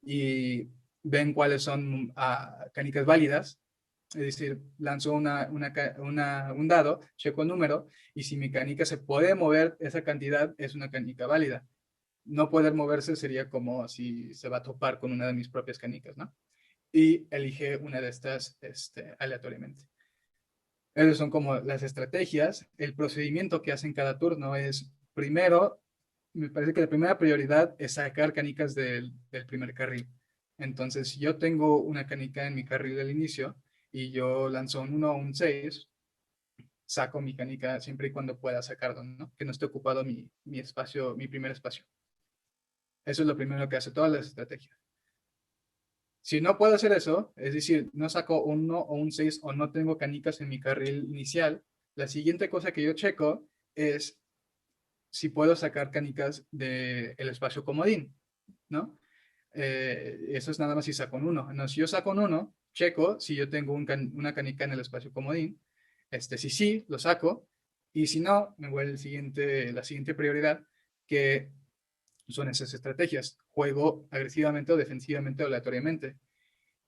y ven cuáles son canicas válidas. Es decir, lanzo un dado, checo el número, y si mi canica se puede mover esa cantidad, es una canica válida. No poder moverse sería como si se va a topar con una de mis propias canicas, ¿no? Y elige una de estas aleatoriamente. Esas son como las estrategias. El procedimiento que hacen cada turno es, primero, me parece que la primera prioridad es sacar canicas del primer carril. Entonces, si yo tengo una canica en mi carril del inicio y yo lanzo un 1 o un 6, saco mi canica siempre y cuando pueda sacarlo, ¿no? Que no esté ocupado mi espacio, mi primer espacio. Eso es lo primero que hace todas las estrategias. Si no puedo hacer eso, es decir, no saco un 1 o un 6 o no tengo canicas en mi carril inicial, la siguiente cosa que yo checo es si puedo sacar canicas del espacio comodín, ¿no? Eso es nada más si saco un 1. No, si yo saco un 1, checo si yo tengo una canica en el espacio comodín. Si sí, lo saco. Y si no, me voy a la siguiente prioridad, que son esas estrategias. Juego agresivamente o defensivamente o aleatoriamente.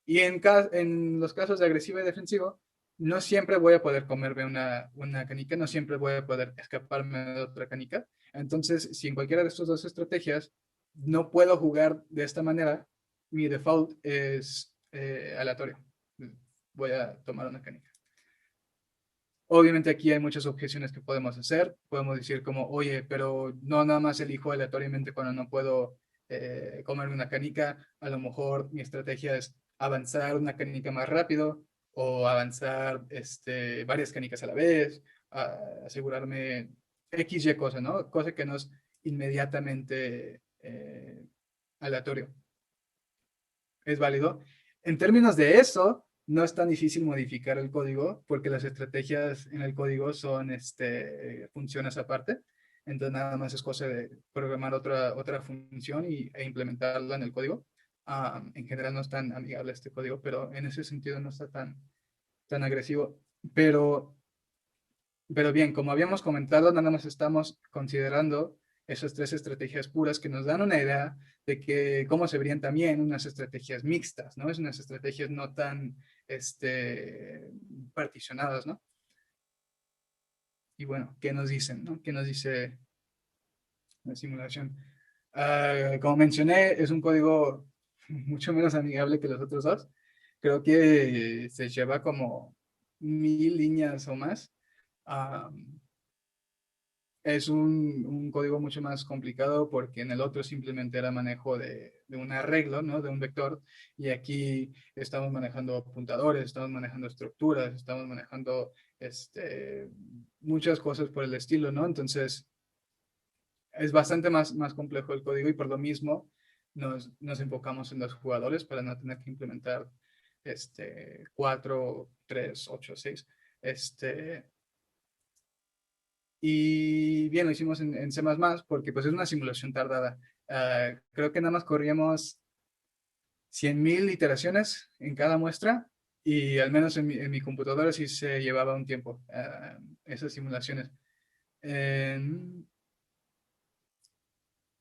Y en los casos de agresivo y defensivo, no siempre voy a poder comerme una canica, no siempre voy a poder escaparme de otra canica. Entonces, si en cualquiera de estas dos estrategias no puedo jugar de esta manera, mi default es aleatorio. Voy a tomar una canica. Obviamente aquí hay muchas objeciones que podemos hacer. Podemos decir como, oye, pero no nada más elijo aleatoriamente cuando no puedo comerme una canica. A lo mejor mi estrategia es avanzar una canica más rápido o avanzar varias canicas a la vez, asegurarme X, Y cosa, ¿no? Cosa que no es inmediatamente aleatorio. Es válido. En términos de eso, no es tan difícil modificar el código porque las estrategias en el código son funciones aparte. Entonces nada más es cosa de programar otra función e implementarla en el código. En general no es tan amigable este código, pero en ese sentido no está tan agresivo. Pero bien, como habíamos comentado, nada más estamos considerando esas 3 estrategias puras que nos dan una idea de cómo se verían también unas estrategias mixtas, ¿no? Es unas estrategias no tan particionadas, ¿no? Y bueno, ¿qué nos dicen, no? ¿Qué nos dice la simulación? Como mencioné, es un código mucho menos amigable que los otros dos. Creo que se lleva como 1000 líneas o más. Es un código mucho más complicado porque en el otro simplemente era manejo de un arreglo, ¿no? De un vector, y aquí estamos manejando apuntadores, estamos manejando estructuras, estamos manejando muchas cosas por el estilo, ¿no? Entonces, es bastante más complejo el código y por lo mismo nos enfocamos en los jugadores para no tener que implementar 4, 3, 8, 6. Y bien, lo hicimos en C++ porque pues es una simulación tardada. Creo que nada más corríamos 100.000 iteraciones en cada muestra y al menos en mi computadora sí se llevaba un tiempo esas simulaciones.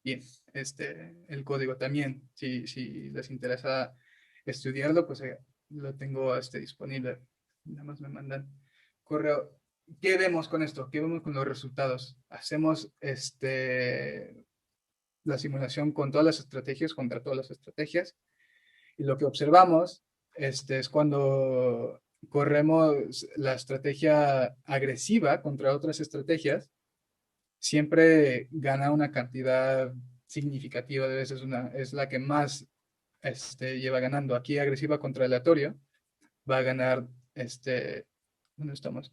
Bien, el código también, si les interesa estudiarlo, pues lo tengo disponible. Nada más me mandan correo. ¿Qué vemos con esto? ¿Qué vemos con los resultados? Hacemos la simulación con todas las estrategias, contra todas las estrategias, y lo que observamos es cuando corremos la estrategia agresiva contra otras estrategias, siempre gana una cantidad significativa de veces, es la que más lleva ganando. Aquí agresiva contra aleatorio va a ganar, ¿dónde estamos?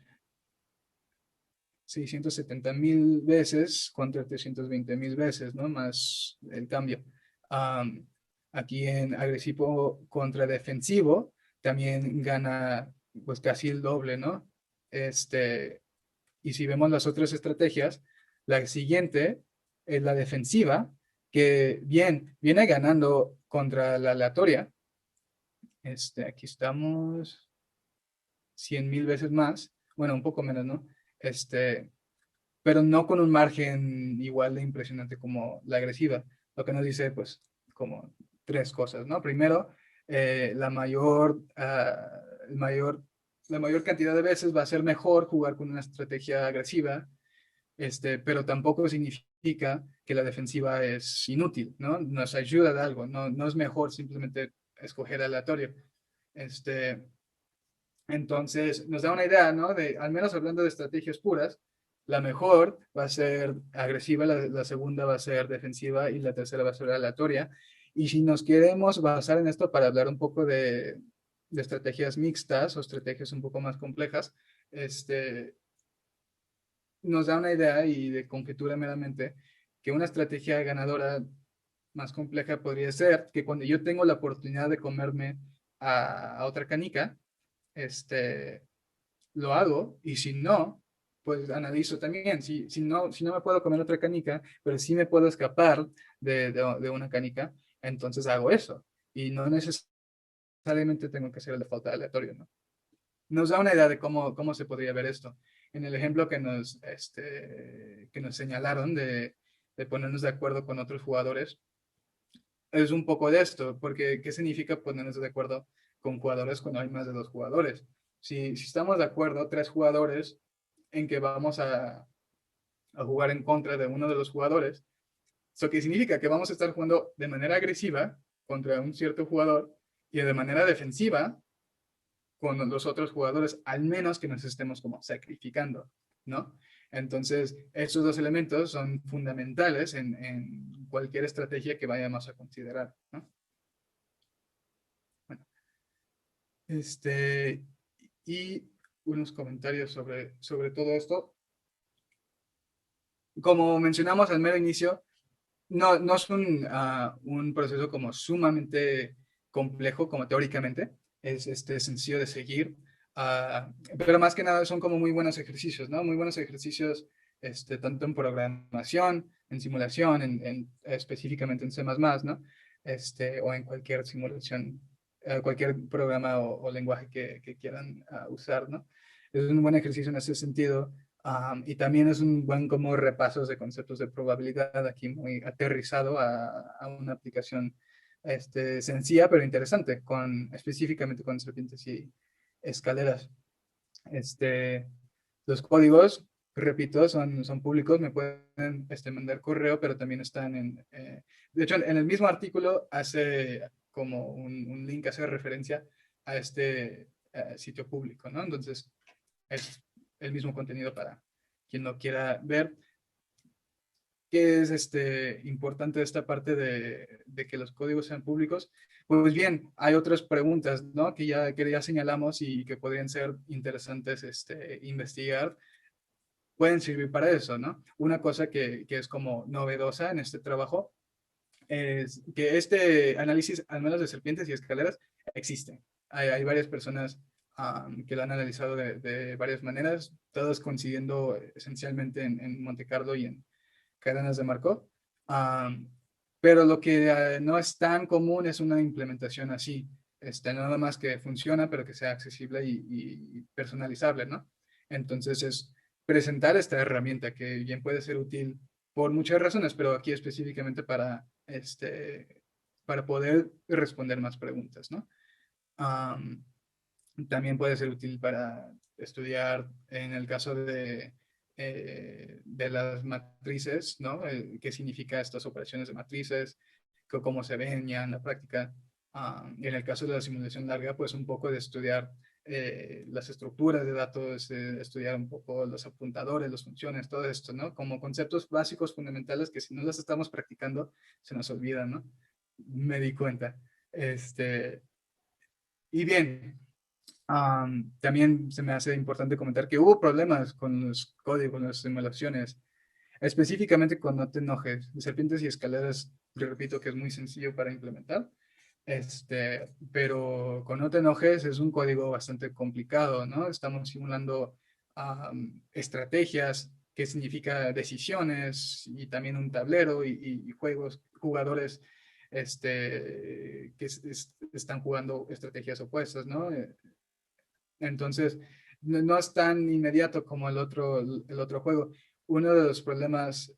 670,000 veces contra 320,000 veces, ¿no? Más el cambio. Aquí en agresivo contra defensivo también gana pues casi el doble, ¿no? Y si vemos las otras estrategias, la siguiente es la defensiva, que viene ganando contra la aleatoria. Aquí estamos 100,000 veces más, bueno, un poco menos, ¿no? Pero no con un margen igual de impresionante como la agresiva, lo que nos dice, pues, como tres cosas, ¿no? Primero, la mayor cantidad de veces va a ser mejor jugar con una estrategia agresiva, pero tampoco significa que la defensiva es inútil, ¿no? Nos ayuda de algo, no es mejor simplemente escoger aleatorio. Entonces, nos da una idea, ¿no? Al menos hablando de estrategias puras, la mejor va a ser agresiva, la segunda va a ser defensiva y la tercera va a ser aleatoria. Y si nos queremos basar en esto para hablar un poco de estrategias mixtas o estrategias un poco más complejas, nos da una idea y de conjetura meramente que una estrategia ganadora más compleja podría ser que cuando yo tengo la oportunidad de comerme a otra canica, lo hago, y si no, pues analizo también. Si no me puedo comer otra canica, pero sí me puedo escapar de una canica, entonces hago eso. Y no necesariamente tengo que hacer el default aleatorio, ¿no? Nos da una idea de cómo se podría ver esto. En el ejemplo que nos señalaron de ponernos de acuerdo con otros jugadores, es un poco de esto, porque ¿qué significa ponernos de acuerdo con jugadores cuando hay más de dos jugadores? Si estamos de acuerdo, tres jugadores, en que vamos a jugar en contra de uno de los jugadores, eso que significa que vamos a estar jugando de manera agresiva contra un cierto jugador y de manera defensiva con los otros jugadores, al menos que nos estemos como sacrificando, ¿no? Entonces, esos dos elementos son fundamentales en cualquier estrategia que vayamos a considerar, ¿no? Bueno, y unos comentarios sobre todo esto. Como mencionamos al mero inicio, no es un proceso como sumamente complejo, como teóricamente, es sencillo de seguir, pero más que nada son como muy buenos ejercicios, ¿no? Muy buenos ejercicios, tanto en programación, en simulación, específicamente en C++, ¿no? O en cualquier simulación, cualquier programa o lenguaje que quieran usar, ¿no? Es un buen ejercicio en ese sentido. Y también es un buen como repasos de conceptos de probabilidad aquí muy aterrizado a una aplicación sencilla pero interesante, específicamente con serpientes y escaleras. Los códigos, repito, son públicos, me pueden mandar correo, pero también están de hecho, en el mismo artículo hace como un link, hace referencia a este sitio público, ¿no? Entonces, es el mismo contenido para quien lo quiera ver. ¿Qué es importante de esta parte de que los códigos sean públicos? Pues bien, hay otras preguntas, ¿no? que ya señalamos y que podrían ser interesantes investigar. Pueden servir para eso, ¿no? Una cosa que es como novedosa en este trabajo es que este análisis, al menos de serpientes y escaleras, existe. Hay varias personas que lo han analizado de varias maneras, todas coincidiendo esencialmente en Monte Carlo y en cadenas de Markov. Pero lo que no es tan común es una implementación así. Nada más que funciona, pero que sea accesible y personalizable, ¿no? Entonces es presentar esta herramienta que bien puede ser útil por muchas razones, pero aquí específicamente para poder responder más preguntas, ¿no? También puede ser útil para estudiar, en el caso de las matrices, ¿no? ¿Qué significa estas operaciones de matrices? ¿Cómo se ven ya en la práctica? Y en el caso de la simulación larga, pues un poco de estudiar las estructuras de datos, estudiar un poco los apuntadores, las funciones, todo esto, ¿no? Como conceptos básicos fundamentales que si no los estamos practicando, se nos olvidan, ¿no? Me di cuenta. Y bien, también se me hace importante comentar que hubo problemas con los códigos, con las simulaciones, específicamente con No te enojes. Serpientes y escaleras, le repito que es muy sencillo para implementar, pero con No te enojes es un código bastante complicado, ¿no? Estamos simulando estrategias, que significa decisiones, y también un tablero y juegos, jugadores que están jugando estrategias opuestas, ¿no? Entonces, no es tan inmediato como el otro juego. Uno de los problemas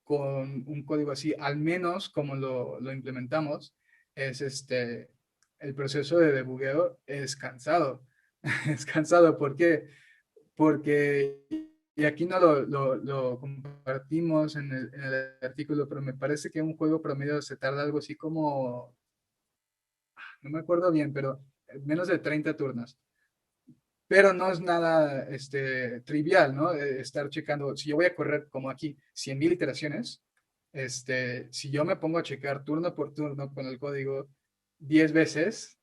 con un código así, al menos como lo implementamos, es el proceso de debugueo es cansado. Es cansado, ¿por qué? Porque, y aquí no lo compartimos en el artículo, pero me parece que un juego promedio se tarda algo así como, no me acuerdo bien, pero menos de 30 turnos. Pero no es nada trivial, ¿no? Estar checando, si yo voy a correr como aquí 100.000 iteraciones, si yo me pongo a checar turno por turno con el código 10 veces,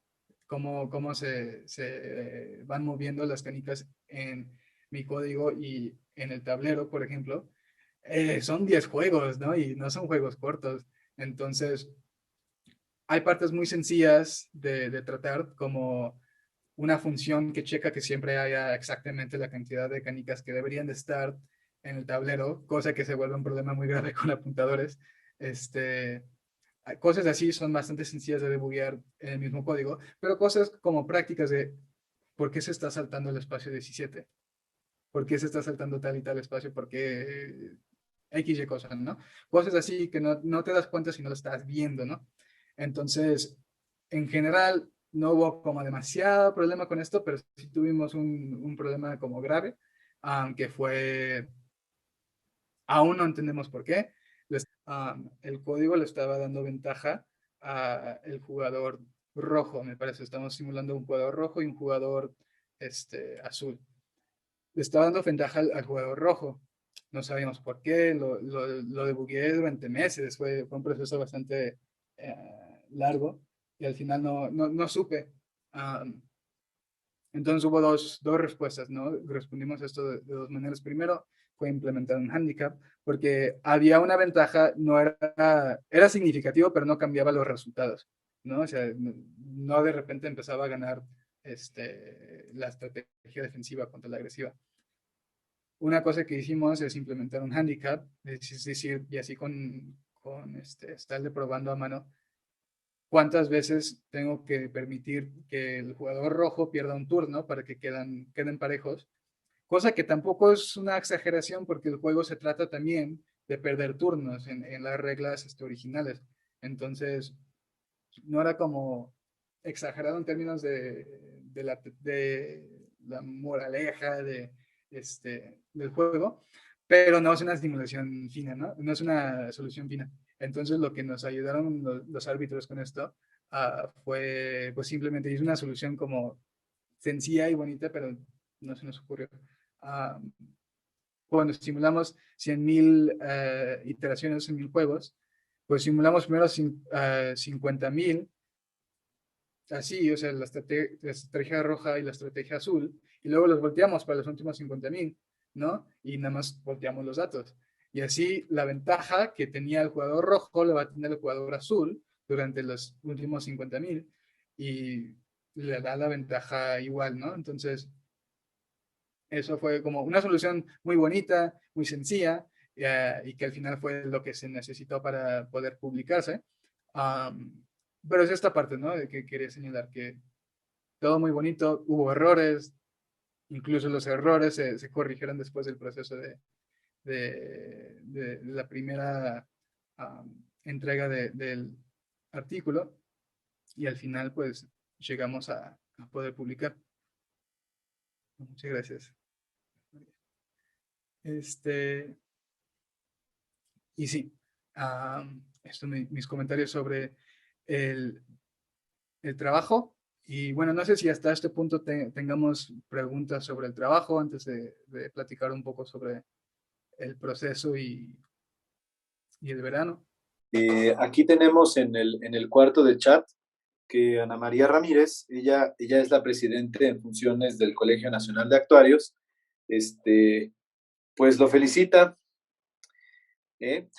cómo se van moviendo las canicas en mi código y en el tablero, por ejemplo, son 10 juegos, ¿no? Y no son juegos cortos. Entonces, hay partes muy sencillas de tratar, como una función que checa que siempre haya exactamente la cantidad de canicas que deberían de estar en el tablero, cosa que se vuelve un problema muy grave con apuntadores. Cosas así son bastante sencillas de debuguear en el mismo código, pero cosas como prácticas de por qué se está saltando el espacio 17, por qué se está saltando tal y tal espacio, por qué X y cosas, ¿no? Cosas así que no te das cuenta si no lo estás viendo, ¿no? Entonces, en general, no hubo como demasiado problema con esto, pero sí tuvimos un problema como grave, que fue, aún no entendemos por qué, el código le estaba dando ventaja al jugador rojo, me parece. Estamos simulando un jugador rojo y un jugador azul. Le estaba dando ventaja al jugador rojo. No sabíamos por qué, lo debugué durante meses, fue un proceso bastante largo y al final no supe. Entonces hubo dos respuestas, ¿no? Respondimos esto de dos maneras. Primero fue implementar un handicap, porque había una ventaja, era significativo, pero no cambiaba los resultados, ¿no? O sea, no de repente empezaba a ganar la estrategia defensiva contra la agresiva. Una cosa que hicimos es implementar un handicap, es decir, y así estarle probando a mano cuántas veces tengo que permitir que el jugador rojo pierda un turno para que queden parejos, cosa que tampoco es una exageración porque el juego se trata también de perder turnos en las reglas originales. Entonces, no era como exagerado en términos de la moraleja del juego, pero no es una simulación fina, ¿no? No es una solución fina. Entonces, lo que nos ayudaron los árbitros con esto fue, pues simplemente es una solución como sencilla y bonita, pero no se nos ocurrió. Cuando simulamos 100.000 iteraciones, 100.000 juegos, pues simulamos primero 50.000, así, o sea, la estrategia roja y la estrategia azul, y luego los volteamos para los últimos 50.000, ¿no? Y nada más volteamos los datos. Y así la ventaja que tenía el jugador rojo la va a tener el jugador azul durante los últimos 50.000 y le da la ventaja igual, ¿no? Entonces, eso fue como una solución muy bonita, muy sencilla, y que al final fue lo que se necesitó para poder publicarse. Pero es esta parte, ¿no? De que quería señalar que todo muy bonito, hubo errores, incluso los errores se corrigieron después del proceso de la primera entrega del artículo, y al final pues llegamos a poder publicar. Muchas gracias. Y sí, mis comentarios sobre el trabajo Y bueno, no sé si hasta este punto tengamos preguntas sobre el trabajo antes de platicar un poco sobre el proceso y el verano. Aquí tenemos en el cuarto de chat que Ana María Ramírez, ella es la presidente en funciones del Colegio Nacional de Actuarios, pues lo felicita, ¿eh?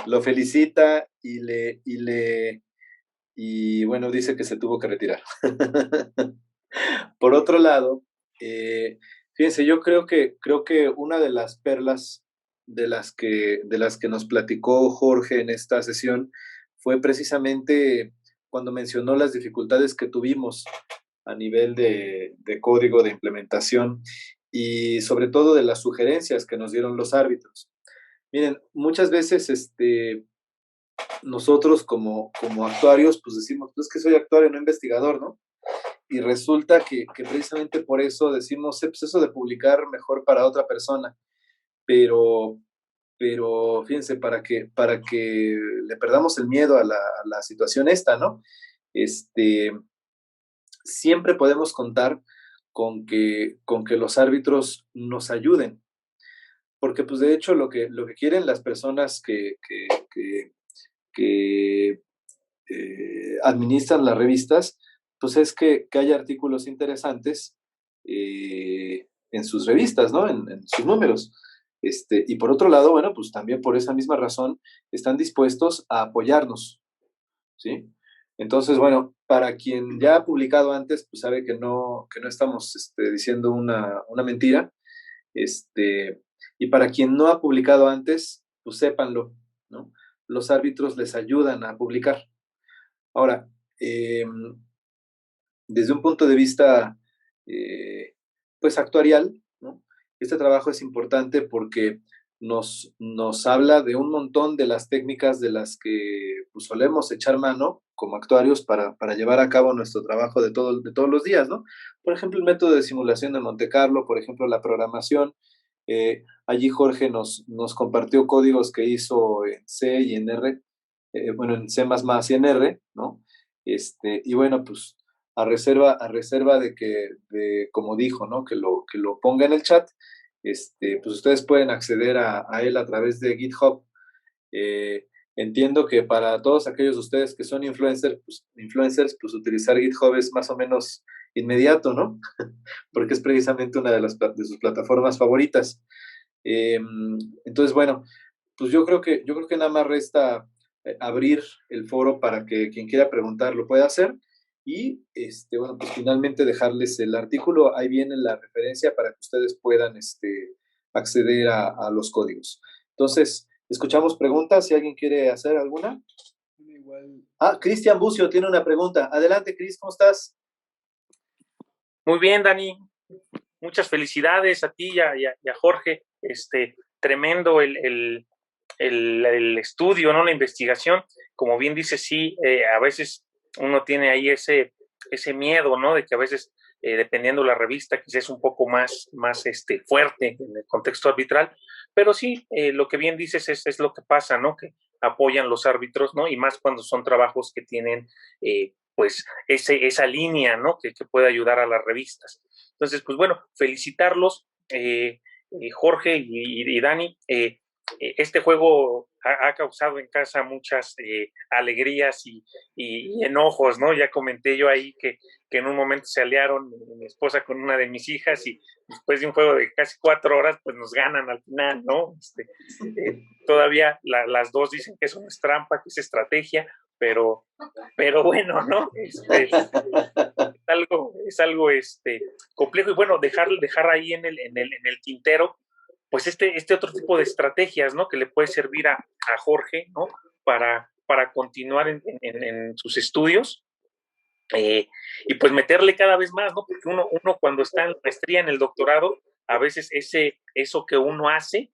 Lo felicita y bueno, dice que se tuvo que retirar. Por otro lado, fíjense, yo creo que una de las perlas de las que nos platicó Jorge en esta sesión fue precisamente cuando mencionó las dificultades que tuvimos a nivel de código de implementación y sobre todo de las sugerencias que nos dieron los árbitros. Miren, muchas veces nosotros como actuarios, pues decimos, pues es que soy actuario, no investigador, ¿no? Y resulta que precisamente por eso decimos, pues eso de publicar mejor para otra persona, pero, pero fíjense, para que le perdamos el miedo a la situación esta, ¿no? Siempre podemos contar con que los árbitros nos ayuden, porque pues de hecho lo que quieren las personas que administran las revistas, pues es que haya artículos interesantes en sus revistas, ¿no? En sus números. Y por otro lado, bueno, pues también por esa misma razón están dispuestos a apoyarnos, ¿sí? Entonces, bueno, para quien ya ha publicado antes, pues sabe que no estamos diciendo una mentira. Y para quien no ha publicado antes, pues sépanlo, ¿no? Los árbitros les ayudan a publicar. Ahora, desde un punto de vista, pues, actuarial, ¿no? Este trabajo es importante porque nos habla de un montón de las técnicas de las que pues, solemos echar mano como actuarios para llevar a cabo nuestro trabajo de todos los días, ¿no? Por ejemplo, el método de simulación de Monte Carlo, por ejemplo, la programación. Allí Jorge nos compartió códigos que hizo en C y en R, bueno, en C++ y en R, ¿no? Y bueno, pues a reserva como dijo, ¿no? Que lo ponga en el chat, pues ustedes pueden acceder a él a través de GitHub. Entiendo que para todos aquellos de ustedes que son influencers, pues utilizar GitHub es más o menos inmediato, ¿no? Porque es precisamente una de sus plataformas favoritas. Entonces, bueno, pues yo creo que nada más resta abrir el foro para que quien quiera preguntar lo pueda hacer y bueno, pues finalmente dejarles el artículo, ahí viene la referencia para que ustedes puedan acceder a los códigos. Entonces, escuchamos preguntas, si alguien quiere hacer alguna. Igual. Ah, Cristian Bucio tiene una pregunta. Adelante, Cris, ¿cómo estás? Muy bien, Dani. Muchas felicidades a ti y a Jorge. Tremendo el estudio, ¿no? La investigación. Como bien dice, sí, a veces uno tiene ahí ese miedo, ¿no? De que a veces, dependiendo de la revista, quizás es un poco más fuerte en el contexto arbitral. Pero sí, lo que bien dices es lo que pasa, ¿no? Que apoyan los árbitros, ¿no? Y más cuando son trabajos que tienen, pues, esa línea, ¿no? Que puede ayudar a las revistas. Entonces, pues bueno, felicitarlos, Jorge y Dani. Este juego ha causado en casa muchas alegrías y enojos, ¿no? Ya comenté yo ahí que en un momento se aliaron mi esposa con una de mis hijas y después de un juego de casi 4 horas, pues nos ganan al final, ¿no? Todavía las dos dicen que eso no es trampa, que es estrategia, pero bueno, ¿no? Es algo complejo y bueno, dejar ahí en el tintero pues este otro tipo de estrategias, ¿no? Que le puede servir a Jorge, ¿no? Para continuar en sus estudios y pues meterle cada vez más, ¿no? Porque uno cuando está en la maestría, en el doctorado, a veces eso que uno hace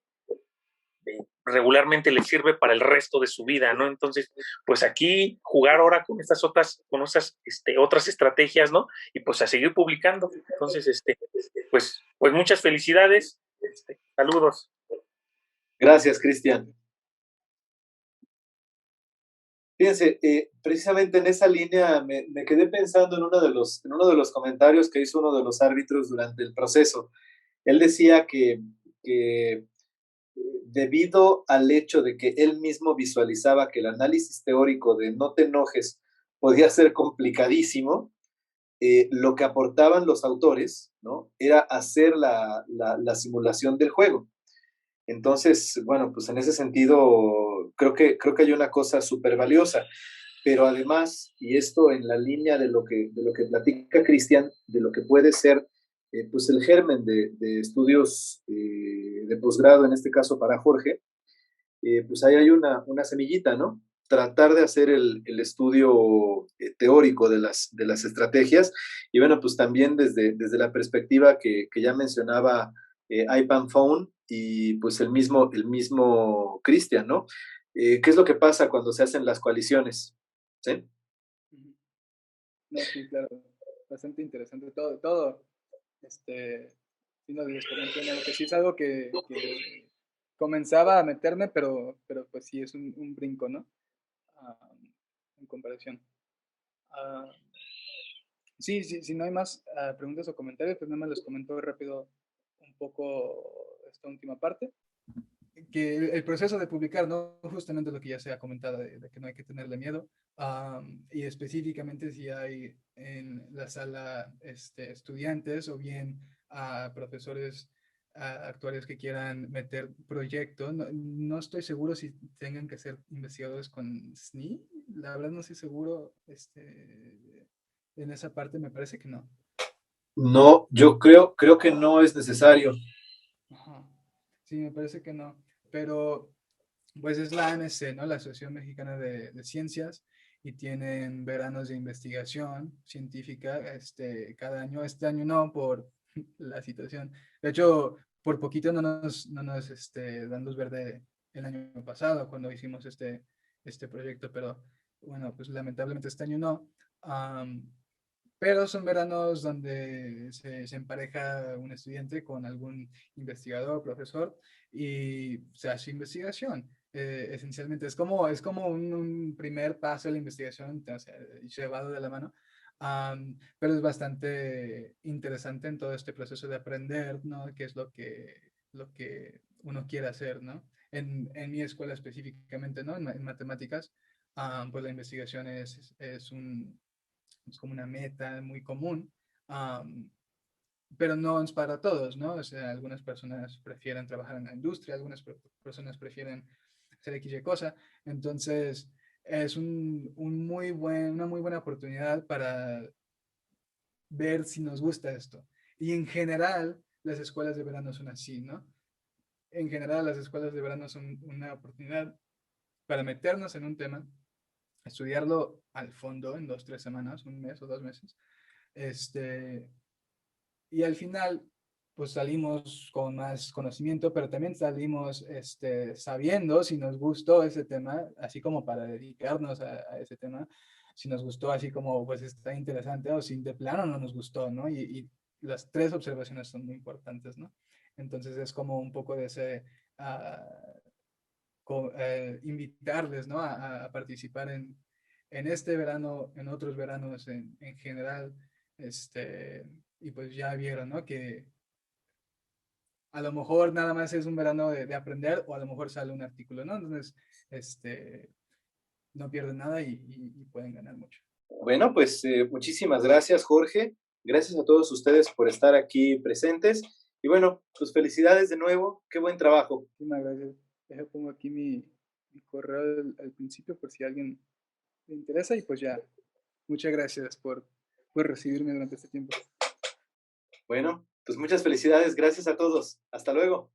regularmente le sirve para el resto de su vida, ¿no? Entonces, pues aquí jugar ahora con estas otras estrategias, ¿no? Y pues a seguir publicando. Entonces, pues muchas felicidades. Saludos. Gracias, Cristian. Fíjense, precisamente en esa línea me quedé pensando en uno de los comentarios que hizo uno de los árbitros durante el proceso. Él decía que debido al hecho de que él mismo visualizaba que el análisis teórico de no te enojes podía ser complicadísimo, lo que aportaban los autores, ¿no? Era hacer la simulación del juego. Entonces, bueno, pues en ese sentido, creo que hay una cosa súper valiosa, pero además, y esto en la línea de lo que platica Cristian, de lo que puede ser pues el germen de estudios de posgrado, en este caso para Jorge, pues ahí hay una semillita, ¿no? Tratar de hacer el estudio teórico de las estrategias y bueno, pues también desde la perspectiva que ya mencionaba iPan Phone y pues el mismo Cristian, ¿no? ¿Qué es lo que pasa cuando se hacen las coaliciones? ¿Sí? No, sí, claro, bastante interesante todo, sí, no les comenté, ¿no? Que sí es algo que comenzaba a meterme, pero pues sí es un brinco, ¿no? Ah, en comparación. Ah, sí, sí, si no hay más preguntas o comentarios, pues nada más les comento rápido un poco esta última parte. Que el proceso de publicar, ¿no? Justamente lo que ya se ha comentado, de que no hay que tenerle miedo, y específicamente si hay en la sala estudiantes o bien profesores actuales que quieran meter proyectos, no, no, estoy seguro si tengan que ser investigadores con SNI, la verdad no estoy seguro, en esa parte me parece que no. No, yo creo que no es necesario. Ajá. Sí, me parece que no, pero pues es la AMC, ¿no? La Asociación Mexicana de Ciencias, y tienen veranos de investigación científica cada año. Este año no, por la situación. De hecho, por poquito no nos dan luz verde el año pasado cuando hicimos este proyecto, pero bueno, pues lamentablemente este año no. Pero son veranos donde se empareja un estudiante con algún investigador, profesor, y se hace investigación. Esencialmente es como un primer paso de la investigación, o sea, llevado de la mano, pero es bastante interesante en todo este proceso de aprender, ¿no? ¿Qué es lo que uno quiere hacer, ¿no? En mi escuela específicamente, ¿no? En matemáticas, pues la investigación es como una meta muy común, um, pero no es para todos, ¿no? O sea, algunas personas prefieren trabajar en la industria, algunas personas prefieren hacer X y cosa, entonces es una muy buena oportunidad para ver si nos gusta esto. Y en general, las escuelas de verano son así, ¿no? En general, las escuelas de verano son una oportunidad para meternos en un tema, estudiarlo al fondo en 2, 3 semanas, un mes o 2 meses, este, y al final, pues salimos con más conocimiento, pero también salimos sabiendo si nos gustó ese tema, así como para dedicarnos a ese tema, si nos gustó, así como pues está interesante, o si de plano no nos gustó, ¿no? Y las tres observaciones son muy importantes, ¿no? Entonces es como un poco de ese, invitarles, ¿no? A participar en este verano, en otros veranos en general, y pues ya vieron, ¿no? Que a lo mejor nada más es un verano de aprender, o a lo mejor sale un artículo, ¿no? Entonces, no pierden nada y pueden ganar mucho. Bueno, pues muchísimas gracias, Jorge. Gracias a todos ustedes por estar aquí presentes. Y bueno, pues felicidades de nuevo. Qué buen trabajo. Muchísimas gracias. Dejo, pongo aquí mi correo al principio por si a alguien le interesa, y pues ya, muchas gracias por recibirme durante este tiempo. Bueno, pues muchas felicidades. Gracias a todos. Hasta luego.